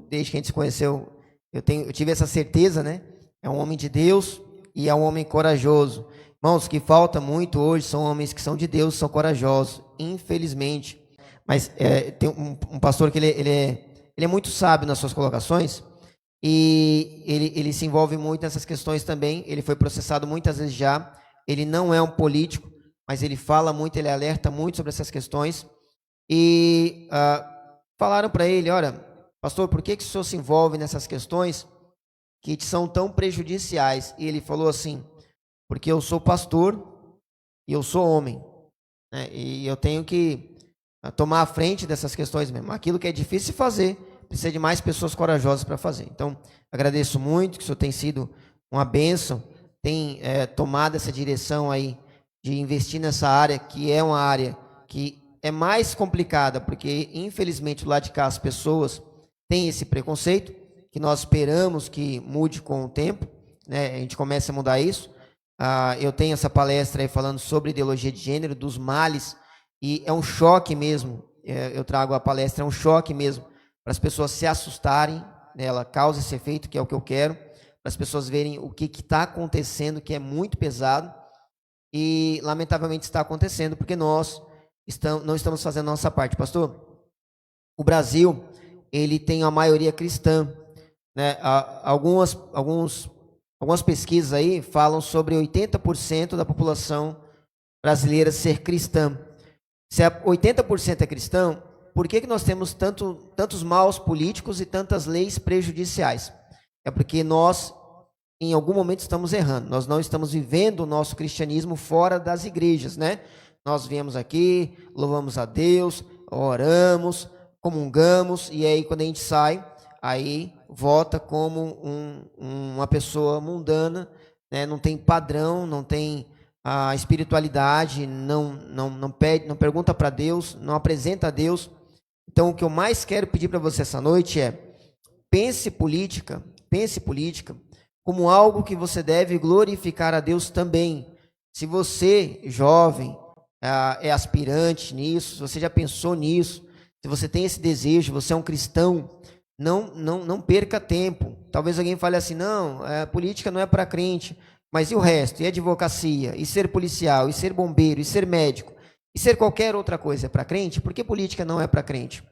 desde que a gente se conheceu, eu tive essa certeza, né? É um homem de Deus e é um homem corajoso. Irmãos, que falta muito hoje são homens que são de Deus, são corajosos, infelizmente. Mas tem um pastor que ele é muito sábio nas suas colocações e ele se envolve muito nessas questões também. Ele foi processado muitas vezes já. Ele não é um político, mas ele fala muito, ele alerta muito sobre essas questões. E falaram para ele, olha, pastor, por que o senhor se envolve nessas questões que são tão prejudiciais? E ele falou assim, porque eu sou pastor e eu sou homem, né? E eu tenho que tomar a frente dessas questões mesmo. Aquilo que é difícil de fazer, precisa de mais pessoas corajosas para fazer. Então, agradeço muito que o senhor tem sido uma bênção, tem tomado essa direção aí de investir nessa área, que é uma área que é mais complicada, porque infelizmente do lado de cá as pessoas têm esse preconceito, que nós esperamos que mude com o tempo, né? A gente começa a mudar isso. Eu tenho essa palestra aí falando sobre ideologia de gênero, dos males, e é um choque mesmo, eu trago a palestra, é um choque mesmo, para as pessoas se assustarem, né? Ela causa esse efeito, que é o que eu quero, para as pessoas verem o que está acontecendo, que é muito pesado, e lamentavelmente está acontecendo, porque nós não estamos fazendo a nossa parte. Pastor, o Brasil, ele tem uma maioria cristã, né? Algumas pesquisas aí falam sobre 80% da população brasileira ser cristã. Se 80% é cristão, por que nós temos tantos maus políticos e tantas leis prejudiciais? É porque nós, em algum momento, estamos errando. Nós não estamos vivendo o nosso cristianismo fora das igrejas, né? Nós viemos aqui, louvamos a Deus, oramos, comungamos, e aí quando a gente sai, aí vota como uma pessoa mundana, né? Não tem padrão, não tem a espiritualidade, não pede, não pergunta para Deus, não apresenta a Deus. Então, o que eu mais quero pedir para você essa noite é: pense política como algo que você deve glorificar a Deus também. Se você, jovem, é aspirante nisso, se você já pensou nisso, se você tem esse desejo, você é um cristão, não perca tempo. Talvez alguém fale assim, não, política não é para crente, mas e o resto? E advocacia? E ser policial? E ser bombeiro? E ser médico? E ser qualquer outra coisa é para crente? Por que política não é para crente?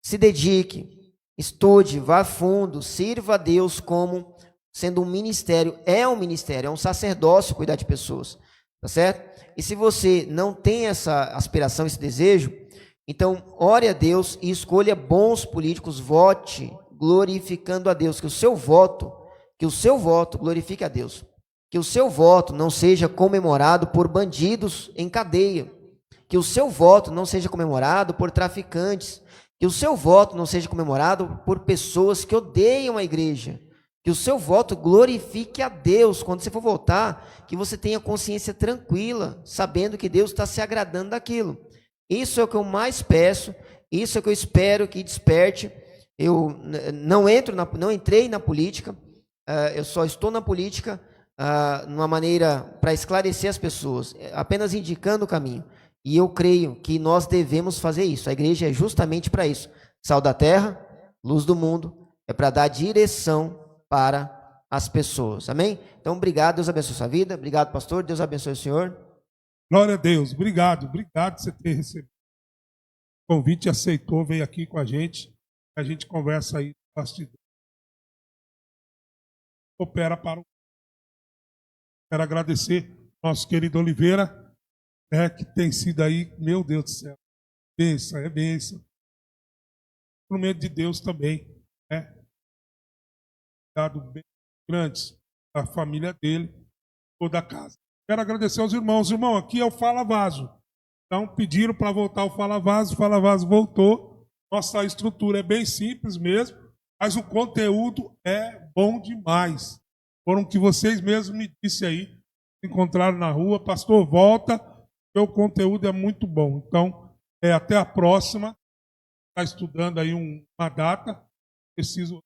Se dedique, estude, vá fundo, sirva a Deus como sendo um ministério, é um sacerdócio cuidar de pessoas, tá certo? E se você não tem essa aspiração, esse desejo, então ore a Deus e escolha bons políticos, vote glorificando a Deus, que o seu voto glorifique a Deus, que o seu voto não seja comemorado por bandidos em cadeia, que o seu voto não seja comemorado por traficantes, que o seu voto não seja comemorado por pessoas que odeiam a igreja, que o seu voto glorifique a Deus. Quando você for votar, que você tenha consciência tranquila, sabendo que Deus está se agradando daquilo. Isso é o que eu mais peço, isso é o que eu espero que desperte. Eu não entrei na política, eu só estou na política numa maneira para esclarecer as pessoas, apenas indicando o caminho. E eu creio que nós devemos fazer isso. A igreja é justamente para isso. Sal da terra, luz do mundo, é para dar direção para as pessoas. Amém? Então, obrigado, Deus abençoe a sua vida. Obrigado, pastor. Deus abençoe o senhor. Glória a Deus. Obrigado por você ter recebido o convite, aceitou, veio aqui com a gente conversa aí. Opera para o... Quero agradecer nosso querido Oliveira, que tem sido aí, meu Deus do céu, bênção. Por meio de Deus também, né? Dado bem grandes da família dele, toda a casa. Quero agradecer aos irmãos. Irmão, aqui é o Fala Vaso. Então, pediram para voltar o Fala Vaso voltou. Nossa estrutura é bem simples mesmo, mas o conteúdo é bom demais. Foram que vocês mesmos me disseram aí, encontraram na rua, pastor, volta, porque o conteúdo é muito bom. Então, até a próxima. Está estudando aí uma data.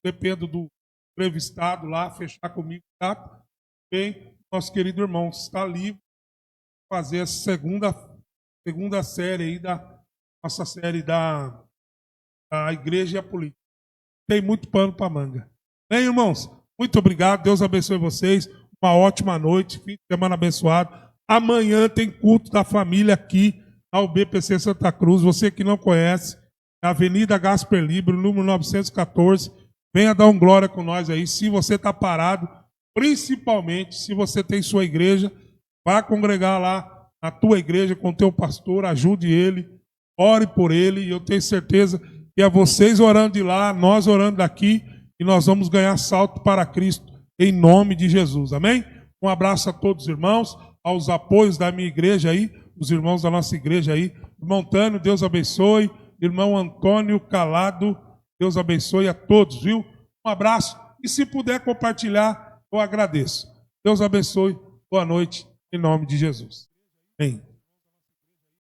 Dependo do entrevistado lá, fechar comigo a data. Bem, nosso querido irmão está livre para fazer a segunda série aí da nossa série da Igreja e a Política. Tem muito pano para manga. Bem, irmãos, muito obrigado. Deus abençoe vocês. Uma ótima noite. Fim de semana abençoado. Amanhã tem culto da família aqui na UBPC Santa Cruz. Você que não conhece, na Avenida Gasper Libero, número 914. Venha dar um glória com nós aí. Se você está parado, principalmente se você tem sua igreja, vá congregar lá na tua igreja com o teu pastor, ajude ele, ore por ele, e eu tenho certeza E é vocês orando de lá, nós orando daqui, e nós vamos ganhar salto para Cristo, em nome de Jesus. Amém? Um abraço a todos os irmãos, aos apoios da minha igreja aí, os irmãos da nossa igreja aí. Irmão Tânio, Deus abençoe. Irmão Antônio Calado, Deus abençoe a todos, viu? Um abraço. E se puder compartilhar, eu agradeço. Deus abençoe. Boa noite, em nome de Jesus. Amém.